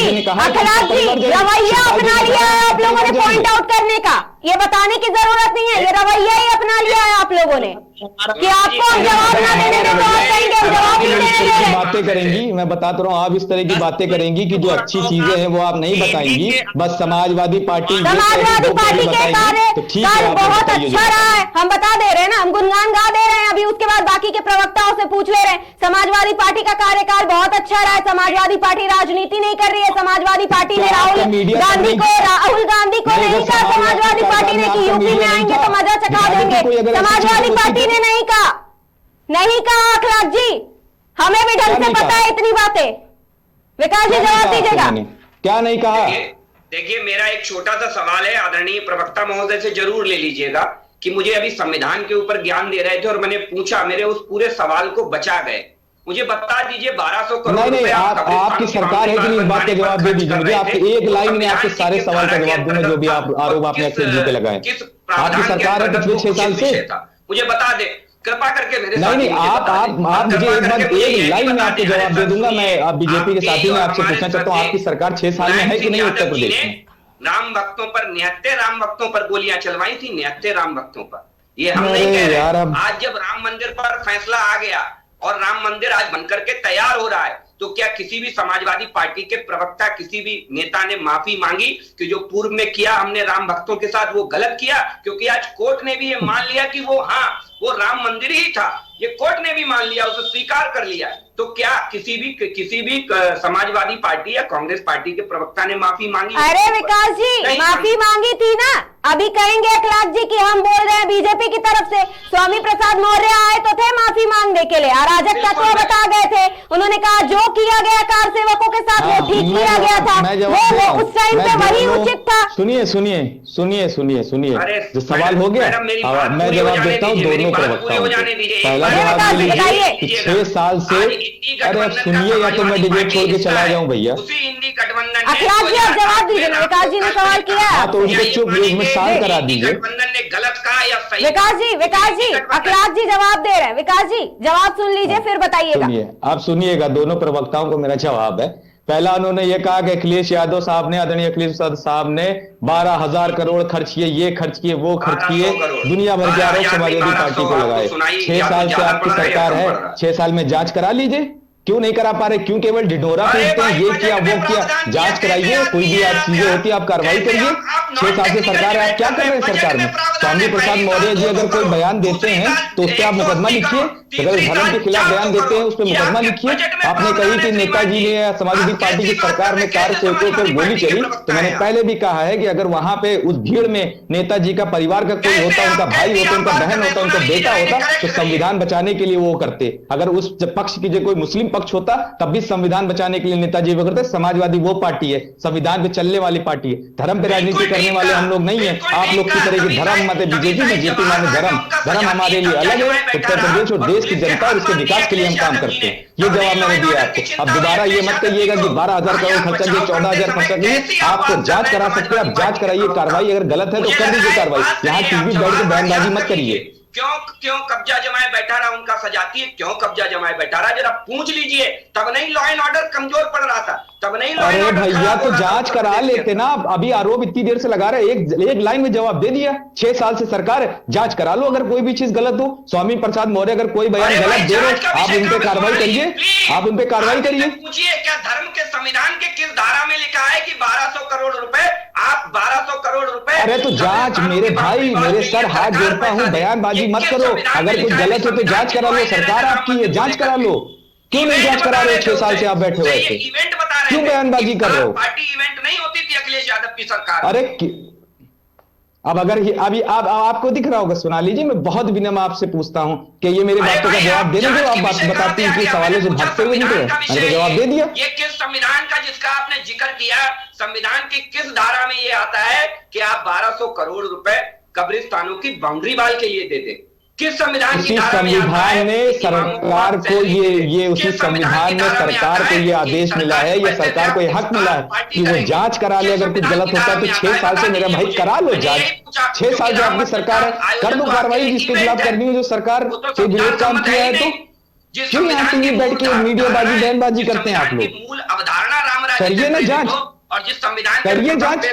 रवैया अपना लिया है आप लोगों ने पॉइंट आउट करने का, ये बताने की जरूरत नहीं है, ये रवैया ही अपना लिया है आप लोगों ने कि आपको हम जवाब ना देने दें तो आप कहेंगे हम जवाब नहीं देंगे। बातें करेंगी, मैं बताता रहा हूँ, आप इस तरह की बातें करेंगी कि जो अच्छी चीजें हैं वो आप नहीं बताएंगी। बस समाजवादी पार्टी के कार्य बहुत अच्छा रहा है, हम बता दे रहे हैं ना, हम गुणगान गा दे रहे हैं। अभी उसके बाद बाकी के प्रवक्ताओं से पूछ ले रहे हैं, समाजवादी पार्टी का कार्यकाल बहुत अच्छा रहा है, समाजवादी पार्टी राजनीति नहीं कर रही है, समाजवादी पार्टी ने राहुल गांधी को नहीं कहा, समाजवादी पार्टी ने कि यूपी में आएंगे तो मजा चखा देंगे, समाजवादी पार्टी ने नहीं कहा अखिलेश जी, हमें भी ढंग से पता है इतनी बातें। विकास जी जवाब दीजिएगा। क्या नहीं कहा? देखिए मेरा एक छोटा सा सवाल है, आदरणीय प्रवक्ता महोदय से जरूर ले लीजिएगा कि मुझे अभी संविधान के ऊपर ज्ञान दे रहे थे और मैंने पूछा, मेरे उस पूरे सवाल को बचा गए। मुझे बता दीजिए 1200 करोड़ नहीं, आपकी सरकार है कि नहीं, इस बात का जवाब दे दीजिए मुझे। आपके एक लाइन में आपके सारे सवाल का जवाब दूंगा जो भी आप आरोप आपने अखिलेश जी पे लगाए। आपकी सरकार है पिछले 6 साल से, मुझे बता दे कृपा करके मेरे नहीं, आप मुझे एक लाइन में आपको जवाब दे दूंगा। मैं आप बीजेपी के साथी में आपसे पूछना चाहता हूँ, आपकी सरकार 6 साल में है कि नहीं उत्तर प्रदेश में? राम भक्तों पर 79 राम भक्तों पर गोलियां चलवाई थी, 79 राम भक्तों पर। ये हम नहीं कह रहे। आज जब राम मंदिर पर फैसला आ गया और राम मंदिर आज बनकर के तैयार हो रहा है, तो क्या किसी भी समाजवादी पार्टी के प्रवक्ता, किसी भी नेता ने माफी मांगी कि जो पूर्व में किया हमने राम भक्तों के साथ वो गलत किया? क्योंकि आज कोर्ट ने भी ये मान लिया कि वो राम मंदिर ही था, ये कोर्ट ने भी मान लिया, उसे स्वीकार कर लिया। तो क्या किसी भी समाजवादी पार्टी या कांग्रेस पार्टी के प्रवक्ता ने माफी मांगी? अरे विकास जी, माफी मांगी थी ना। अभी कहेंगे अखिलेश जी कि हम बोल रहे हैं बीजेपी की तरफ से। स्वामी प्रसाद मौर्य आए तो थे माफी मांगने के लिए, अराजक तत्व बता गए थे। उन्होंने कहा जो किया गया कार सेवकों के साथ वो ठीक किया गया था, वो उस टाइम पे वही उचित था। सुनिए, जो सवाल हो गया मैं जवाब देता हूँ दोनों प्रवक्ताओं को। पहला जवाब ये कि 6 साल से, अरे अब सुनिए या तो मैं डिबेट छोड़ के चला जाऊं भैया। अखिलेश जी आप जवाब दीजिए, विकास जी ने सवाल किया। हाँ तो उसको चुप में शांत करा दीजिए। गठबंधन ने गलत कहा या सही? विकास जी अखिलेश जी जवाब दे रहे हैं। विकास जी जवाब सुन लीजिए फिर बताइएगा। सुनिए, आप सुनिएगा, दोनों प्रवक्ताओं को मेरा जवाब है। पहला उन्होंने ये कहा कि अखिलेश यादव साहब ने, आदरणीय अखिलेश साहब ने 12,000 करोड़ खर्च किए, ये खर्च किए, वो खर्च किए, दुनिया भर के आरोप समाजवादी पार्टी को लगाए। 6 साल से आपकी सरकार है, 6 साल में जांच करा लीजिए। क्यों नहीं करा पा रहे? क्यों केवल ढिढोरा पीटते हैं, ये किया वो किया? जांच कराइए, कोई भी आप चीजें होती है आप कार्रवाई करिए। 6 साल से सरकार है, आप क्या कर रहे हैं सरकार में? स्वामी प्रसाद मौर्य जी अगर कोई बयान देते हैं तो उस पर आप मुकदमा लिखिए। अगर धर्म के खिलाफ बयान देते हैं उस पर मुकदमा लिखिए। आपने कही कि नेताजी ने, समाजवादी पार्टी की सरकार में कार सेवकों पर गोली चली, तो मैंने पहले भी कहा है कि अगर वहां पे उस भीड़ में नेताजी का परिवार का कोई होता, उनका भाई होता, उनका बहन होता, उनका बेटा होता, तो संविधान बचाने के लिए वो करते। अगर उस पक्ष की जो कोई मुस्लिम पक्ष होता तब भी संविधान बचाने के लिए नेताजी वो करते। समाजवादी वो पार्टी है, संविधान पे चलने वाली पार्टी है, धर्म पे राजनीति करने वाले हम लोग नहीं है। आप लोग की तरह की धर्म मत है बीजेपी में, जेपी माने धर्म हमारे लिए अलग है। उत्तर प्रदेश और देश की जनता और उसके विकास के लिए हम काम करते हैं। ये जवाब मैंने दिया आपको। अब दोबारा ये मत कहिएगा कि 12,000 करोड़ खर्चा किए, 14,000 खर्चा किए। आपको जांच करा सकते हैं, आप जांच कराइए। कार्रवाई अगर गलत है तो कर दीजिए कार्रवाई। यहाँ टीवी बैठ के बयानबाजी मत करिए। क्यों कब्जा जमाए बैठा रहा? उनका सजाती है क्यों कब्जा जमाए बैठा रहा? जरा पूछ लीजिए। तब नहीं लॉ एंड ऑर्डर कमजोर पड़ रहा था, तब नहीं लॉ एंड ऑर्डर। अरे भैया तो जांच करा लेते ना। अभी आरोप इतनी देर से लगा रहे, एक लाइन में जवाब दे दिया। 6 साल से सरकार है, जांच करा लो। अगर कोई भी चीज गलत हो, स्वामी प्रसाद मौर्य अगर कोई बयान गलत दे रहे, आप उन पे कार्रवाई करिए, आप उन पे कार्रवाई करिए। पूछिए क्या धर्म के संविधान के किस धारा में लिखा है कि 1200 करोड़ रुपए, आप 1200 करोड़ रुपए? अरे तो जांच, मेरे भाई, मेरे सर हाथ जोड़ता हूं, बयानबाजी मत करो। अगर कुछ गलत हो तो जांच करा लो, सरकार आपकी है, जांच करा लो। क्यों नहीं जांच करा रहे? 6 साल से आप बैठे हुए थे, इवेंट बता रहे, क्यों बयानबाजी कर रहे हो? पार्टी इवेंट नहीं होती थी अखिलेश यादव की सरकार। अरे अब अगर अभी आपको दिख रहा होगा, सुना लीजिए। मैं बहुत विनम्र आपसे पूछता हूं कि ये मेरी बातों का जवाब देने दो। आप बात बताती हैं कि सवालों से भागते हुए निकले, मैंने जवाब दे दिया। ये किस संविधान का जिसका आपने जिक्र किया, संविधान की किस धारा में ये आता है कि आप 1200 करोड़ रुपए कब्रिस्तानों की बाउंड्री वाल के लिए दे दे? किस संविधान की धारा में आता है? ने सरकार को ये उसी संविधान में सरकार को ये आदेश मिला है, ये सरकार को ये हक मिला है कि वो जांच करा ले। अगर कुछ गलत होता है तो 6 साल से मेरा भाई करा लो जांच। 6 साल जो आपकी सरकार है, कर लो कार्रवाई जिसके खिलाफ करनी है, जो सरकार से विरोध काम किया है। तो क्यों यहाँ टीवी बैठ के मीडियाबाजी बयानबाजी करते हैं आप लोग? मूल अवधारणा राम करिए ना जांच, और जिस संविधान करिए जांच।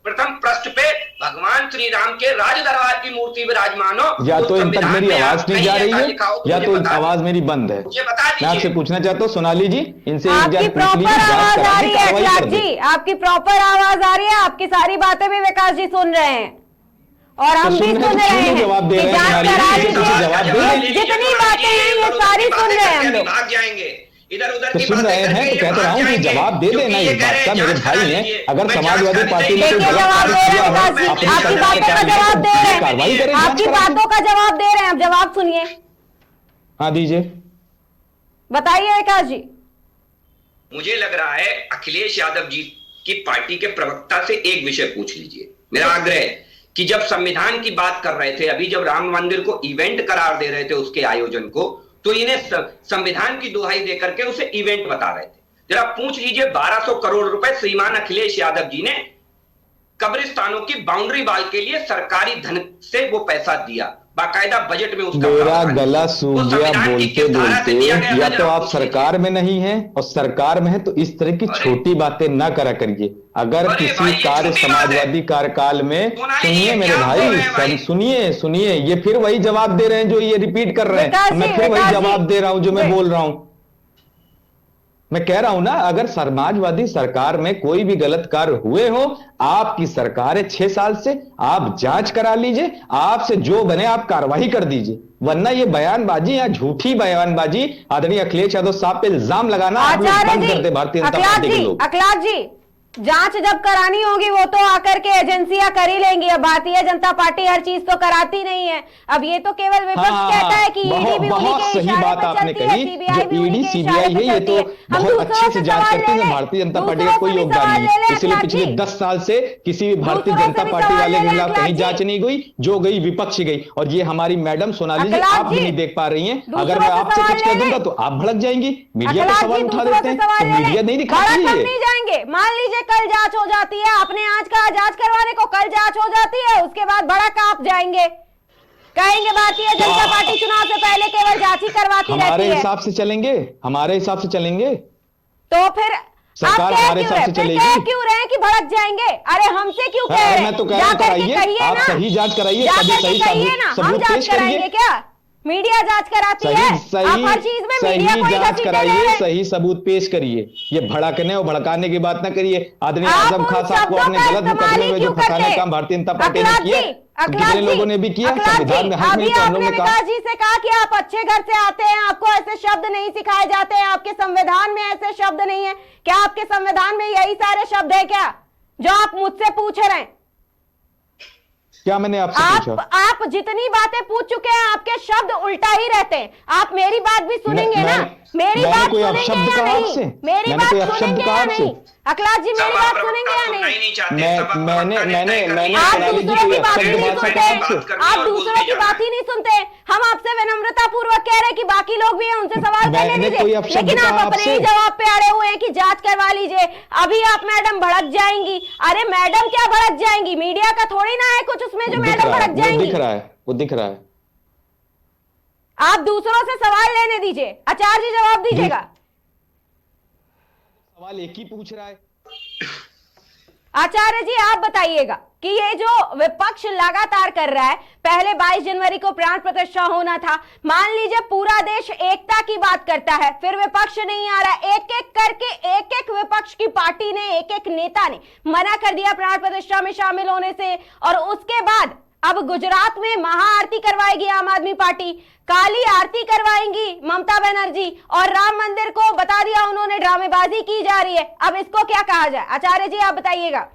प्रथम पृष्ठ पे भगवान श्री राम के राज दरबार की मूर्ति विराजमान हो। या तो इन तक मेरी आवाज नहीं जा रही है या तो आवाज मेरी बंद है। मैं आपसे पूछना चाहता हूँ, सोनाली जी, इनसे आपकी प्रॉपर आवाज आ रही है अखिलेश जी, आपकी प्रॉपर आवाज आ रही है, आपकी सारी बातें भी विकास जी सुन रहे हैं और हम भी सुन रहे हैं। जवाब दे रहे हैं, जितनी बातें हैं ये सारी सुन रहे हैं हम लोग। भाग जाएंगे इधर उधर तो सुन रहे हैं, तो कहते रहा हूँ कि जवाब दे देना इस बात का। मेरे भाई हैं, अगर समाजवादी पार्टी ने आपकी बातों का जवाब दे रहे हैं, कार्रवाई करें, आपकी बातों का जवाब दे रहे हैं। अब जवाब सुनिए। हाँ दीजिए, बताइए विकास जी। मुझे लग रहा है अखिलेश यादव जी की पार्टी के प्रवक्ता से एक विषय पूछ लीजिए। मेरा आग्रह है कि जब संविधान की बात कर रहे थे, अभी जब राम मंदिर को इवेंट करार दे रहे थे उसके आयोजन को, तो इन्हें संविधान की दुहाई देकर के उसे इवेंट बता रहे थे। जरा पूछ लीजिए 1200 करोड़ रुपए श्रीमान अखिलेश यादव जी ने कब्रिस्तानों की बाउंड्री वाल के लिए सरकारी धन से वो पैसा दिया। बाकायदा बजट में उसका मेरा गला सूख गया बोलते बोलते। या तो आप सरकार में नहीं हैं और सरकार में है तो इस तरह की छोटी बातें ना करा करिए। अगर किसी कार्य समाजवादी कार्यकाल में, सुनिए मेरे भाई, सुनिए, ये फिर वही जवाब दे रहे हैं जो ये रिपीट कर रहे हैं। मैं फिर वही जवाब दे रहा हूं जो मैं बोल रहा हूं। मैं कह रहा हूं ना, अगर समाजवादी सरकार में कोई भी गलत कार्य हुए हो, आपकी सरकार है 6 साल से, आप जांच करा लीजिए, आपसे जो बने आप कार्रवाई कर दीजिए। वरना ये बयानबाजी या झूठी बयानबाजी आदरणीय अखिलेश यादव साहब पे इल्जाम लगाना आप लोग बंद कर दे। भारतीय जनता पार्टी के लोग, अखिलेश जी, जांच जब करानी होगी वो तो आकर के एजेंसियां कर ही लेंगी। अब भारतीय जनता पार्टी हर चीज तो कराती नहीं है। अब ये तो केवल विपक्ष कहता है कि ईडी भी उन्हीं के सही बात आपने कही, जो ईडी सीबीआई है ये तो बहुत अच्छे से जांच करती है। भारतीय जनता पार्टी का कोई योगदान नहीं है। इसलिए पिछले 10 साल से किसी भी भारतीय जनता पार्टी वाले के खिलाफ कहीं जांच नहीं गई, जो गई विपक्ष गई। और ये हमारी मैडम सोनाली जी आप भी नहीं देख पा रही हैं। अगर मैं आपसे कुछ कह दूंगा तो आप भड़क जाएंगी, मीडिया पे सवाल उठा देते हैं तो मीडिया नहीं दिखाती है। जाएंगे, मान लीजिए कल जांच हो जाती है, आपने आज कहा जांच करवाने को, कल जांच हो जाती है, उसके बाद भड़क आप जाएंगे, कहेंगे भारतीय जनता पार्टी चुनाव से पहले केवल जांच ही करवाती रहती है। हमारे हिसाब से चलेंगे, हमारे हिसाब से चलेंगे तो फिर सरकार हमारे हिसाब से चलेगी। क्यों रहे कि भड़क जाएंगे? अरे हमसे क्यों कह रहे हैं? मैं तो कह रहा हूं कराइए, आप सही जांच कराइए, कभी सही सबूत पेश करिए। क्या मीडिया जांच कराती है? आप हर चीज में मीडिया को जांच कराइए, सही सबूत पेश करिए। ये भड़कने और भड़काने की बात ना करिए। आदरणीय आजम खान साहब को आपने गलत मुकदमे में जो फंसाने का काम भारतीय जनता पार्टी ने किया, कितने लोगों ने भी किया, संविधान में हक नहीं, तो हम लोग ने कहा जी से कहा कि आप अच्छे घर से आते हैं, आपको ऐसे शब्द नहीं सिखाए जाते हैं, आपके संविधान में ऐसे शब्द नहीं है। क्या आपके संविधान में यही सारे शब्द है क्या जो आप मुझसे पूछ रहे हैं? क्या मैंने आपसे पूछा? आप जितनी बातें पूछ चुके हैं, आपके शब्द उल्टा ही रहते हैं। आप मेरी बात भी सुनेंगे ना? मेरी बात सुनेंगे या नहीं? मेरी बात सुनेंगे या नहीं? अखिलेश जी मेरी बात सुनेंगे या नहीं? मैंने आप दूसरों की बात ही नहीं सुनते, आप दूसरों की बात ही नहीं सुनते। हम आपसे विनम्रता पूर्वक कह रहे हैं कि बाकी लोग भी हैं, उनसे सवाल करने दीजिए, लेकिन आप अपने ही जवाब पे अड़े हुए हैं कि जांच करवा लीजिए। अभी आप मैडम भड़क जाएंगी। अरे मैडम क्या भड़क जाएंगी? मीडिया का थोड़ी ना है कुछ उसमें जो मैडम भड़क जाएंगी। वो दिख रहा है। आप दूसरों से सवाल लेने दीजिए, आचार्य जी जवाब दीजिएगा। सवाल एक ही पूछ रहा है। आचार्य जी आप बताइएगा कि ये जो विपक्ष लगातार कर रहा है, पहले 22 जनवरी को प्राण प्रतिष्ठा होना था, मान लीजिए पूरा देश एकता की बात करता है, फिर विपक्ष नहीं आ रहा, एक एक करके एक एक विपक्ष की पार्टी ने, एक एक नेता ने मना कर दिया प्राण प्रतिष्ठा में शामिल होने से। और उसके बाद अब गुजरात में महाआरती करवाएगी आम आदमी पार्टी, काली आरती करवाएंगी ममता बनर्जी, और राम मंदिर को बता दिया उन्होंने ड्रामेबाजी की जा रही है। अब इसको क्या कहा जाए? आचार्य जी आप बताइएगा।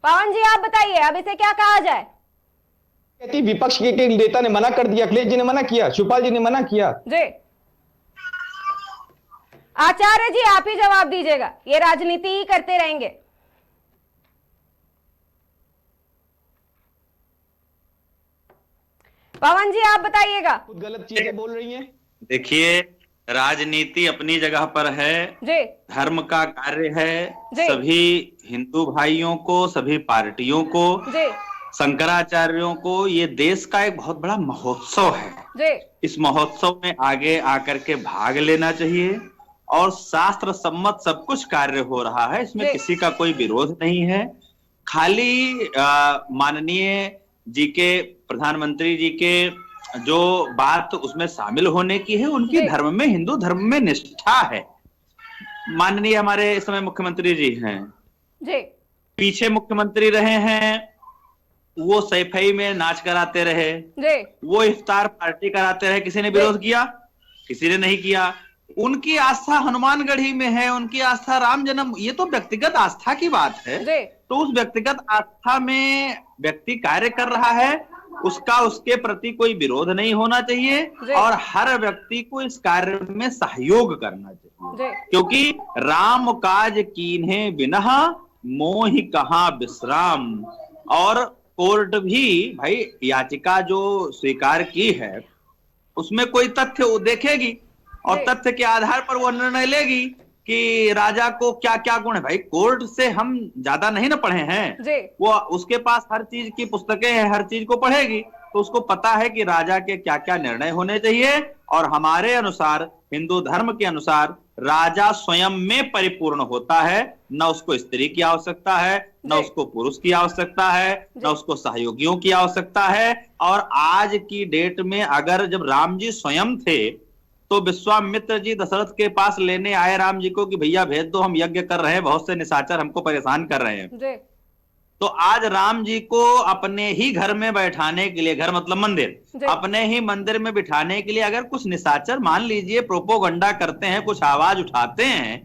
पवन जी आप बताइए, अब इसे क्या कहा जाए? कहती विपक्ष के नेता ने मना कर दिया, अखिलेश जी ने मना किया, शिवपाल जी ने मना किया। जी आचार्य जी आप ही जवाब दीजिएगा, ये राजनीति ही करते रहेंगे। पवन जी आप बताइएगा। खुद गलत चीजें बोल रही हैं। देखिए राजनीति अपनी जगह पर है, जी धर्म का कार्य है, सभी हिंदू भाइयों को, सभी पार्टियों को, शंकराचार्यों को, ये देश का एक बहुत बड़ा महोत्सव है। जी इस महोत्सव में आगे आकर के भाग लेना चाहिए और शास्त्र सम्मत सब कुछ कार्य हो रहा है, इसमें किसी का कोई विरोध नहीं है। खाली माननीय जी के, प्रधानमंत्री जी के जो बात उसमें शामिल होने की है, उनकी धर्म में, हिंदू धर्म में निष्ठा है। माननीय हमारे इस समय मुख्यमंत्री जी हैं, पीछे मुख्यमंत्री रहे हैं, वो सैफई में नाच कराते रहे, वो इफ्तार पार्टी कराते रहे, किसी ने विरोध किया? किसी ने नहीं किया। उनकी आस्था हनुमानगढ़ी में है, उनकी आस्था राम जन्म, ये तो व्यक्तिगत आस्था की बात है। तो उस व्यक्तिगत आस्था में व्यक्ति कार्य कर रहा है, उसका उसके प्रति कोई विरोध नहीं होना चाहिए और हर व्यक्ति को इस कार्य में सहयोग करना चाहिए, क्योंकि राम काज कीन्हे बिनह मोहि कहां विश्राम। और कोर्ट भी भाई याचिका जो स्वीकार की है उसमें कोई तथ्य वो देखेगी और तथ्य के आधार पर वो निर्णय लेगी कि राजा को क्या क्या गुण है। भाई कोर्ट से हम ज्यादा नहीं ना पढ़े हैं, वो उसके पास हर चीज की पुस्तकें हैं, हर चीज को पढ़ेगी तो उसको पता है कि राजा के क्या क्या निर्णय होने चाहिए। और हमारे अनुसार, हिंदू धर्म के अनुसार, राजा स्वयं में परिपूर्ण होता है, न उसको स्त्री की आवश्यकता है, न उसको पुरुष की आवश्यकता है, न उसको सहयोगियों की आवश्यकता है। और आज की डेट में अगर जब राम जी स्वयं थे तो विश्वामित्र जी दशरथ के पास लेने आए राम जी को कि भैया भेज दो, हम यज्ञ कर रहे हैं, बहुत से निशाचर हमको परेशान कर रहे हैं। तो आज राम जी को अपने ही घर में बैठाने के लिए, घर मतलब मंदिर, अपने ही मंदिर में बिठाने के लिए अगर कुछ निशाचर मान लीजिए प्रोपोगंडा करते हैं, कुछ आवाज उठाते हैं,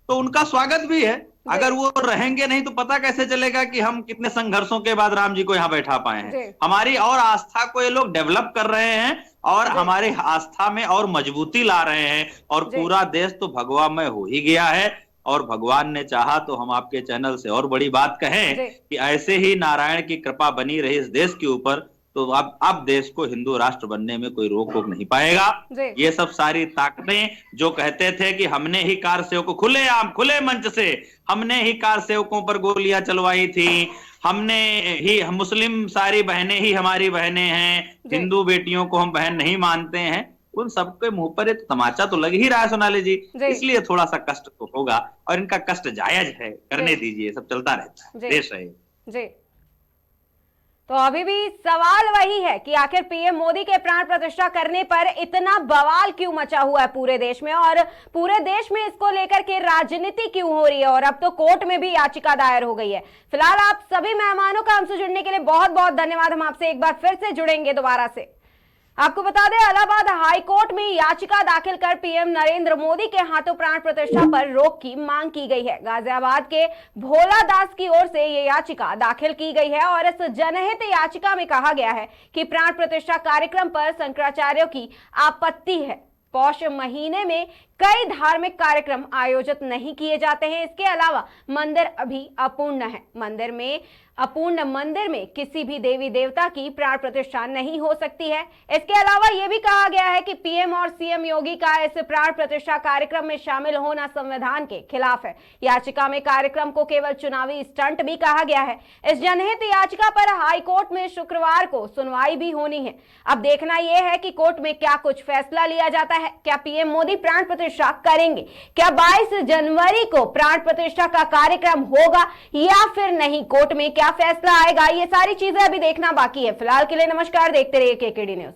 तो उनका स्वागत भी है। अगर वो रहेंगे नहीं तो पता कैसे चलेगा कि हम कितने संघर्षों के बाद राम जी को यहाँ बैठा पाए हैं। हमारी और आस्था को ये लोग डेवलप कर रहे हैं और हमारे आस्था में और मजबूती ला रहे हैं। और पूरा देश तो भगवामय हो ही गया है। और भगवान ने चाहा तो हम आपके चैनल से और बड़ी बात कहें कि ऐसे ही नारायण की कृपा बनी रही इस देश के ऊपर, तो अब देश को हिंदू राष्ट्र बनने में कोई रोक टोक नहीं पाएगा। ये सब सारी ताकतें जो कहते थे कि हमने ही कार सेवकों, खुलेआम खुले मंच से हमने ही कार सेवकों पर गोलियां चलवाई थी, हमने ही, मुस्लिम सारी बहनें ही हमारी बहनें हैं, हिंदू बेटियों को हम बहन नहीं मानते हैं, उन सबके मुंह पर एक तमाचा तो लग ही रहा है सोनाली जी। इसलिए थोड़ा सा कष्ट तो होगा और इनका कष्ट जायज है, करने दीजिए, सब चलता रहता है, देश है जी। तो अभी भी सवाल वही है कि आखिर पीएम मोदी के प्राण प्रतिष्ठा करने पर इतना बवाल क्यों मचा हुआ है पूरे देश में, और पूरे देश में इसको लेकर के राजनीति क्यों हो रही है, और अब तो कोर्ट में भी याचिका दायर हो गई है। फिलहाल आप सभी मेहमानों का हमसे जुड़ने के लिए बहुत बहुत धन्यवाद। हम आपसे एक बार फिर से जुड़ेंगे दोबारा से। आपको बता दें, इलाहाबाद हाई कोर्ट में याचिका दाखिल कर पीएम नरेंद्र मोदी के हाथों प्राण प्रतिष्ठा पर रोक की मांग की गई है। गाजियाबाद के भोला दास की ओर से ये याचिका दाखिल की गई है और इस जनहित याचिका में कहा गया है कि प्राण प्रतिष्ठा कार्यक्रम पर शंकराचार्यों की आपत्ति है। पौष महीने में कई धार्मिक कार्यक्रम आयोजित नहीं किए जाते हैं। इसके अलावा मंदिर अभी अपूर्ण है। अपूर्ण मंदिर में किसी भी देवी देवता की प्राण प्रतिष्ठा नहीं हो सकती है। इसके अलावा यह भी कहा गया है कि पीएम और सीएम योगी का इस प्राण प्रतिष्ठा कार्यक्रम में शामिल होना संविधान के खिलाफ है। याचिका में कार्यक्रम को केवल चुनावी स्टंट भी कहा गया है। इस जनहित याचिका पर हाईकोर्ट में शुक्रवार को सुनवाई भी होनी है। अब देखना यह है कि कोर्ट में क्या कुछ फैसला लिया जाता है। क्या पीएम मोदी प्राण प्रतिष्ठा करेंगे? क्या 22 जनवरी को प्राण प्रतिष्ठा का कार्यक्रम होगा या फिर नहीं? कोर्ट में क्या फैसला आएगा? ये सारी चीजें अभी देखना बाकी है। फिलहाल के लिए नमस्कार, देखते रहिए केकेडी न्यूज।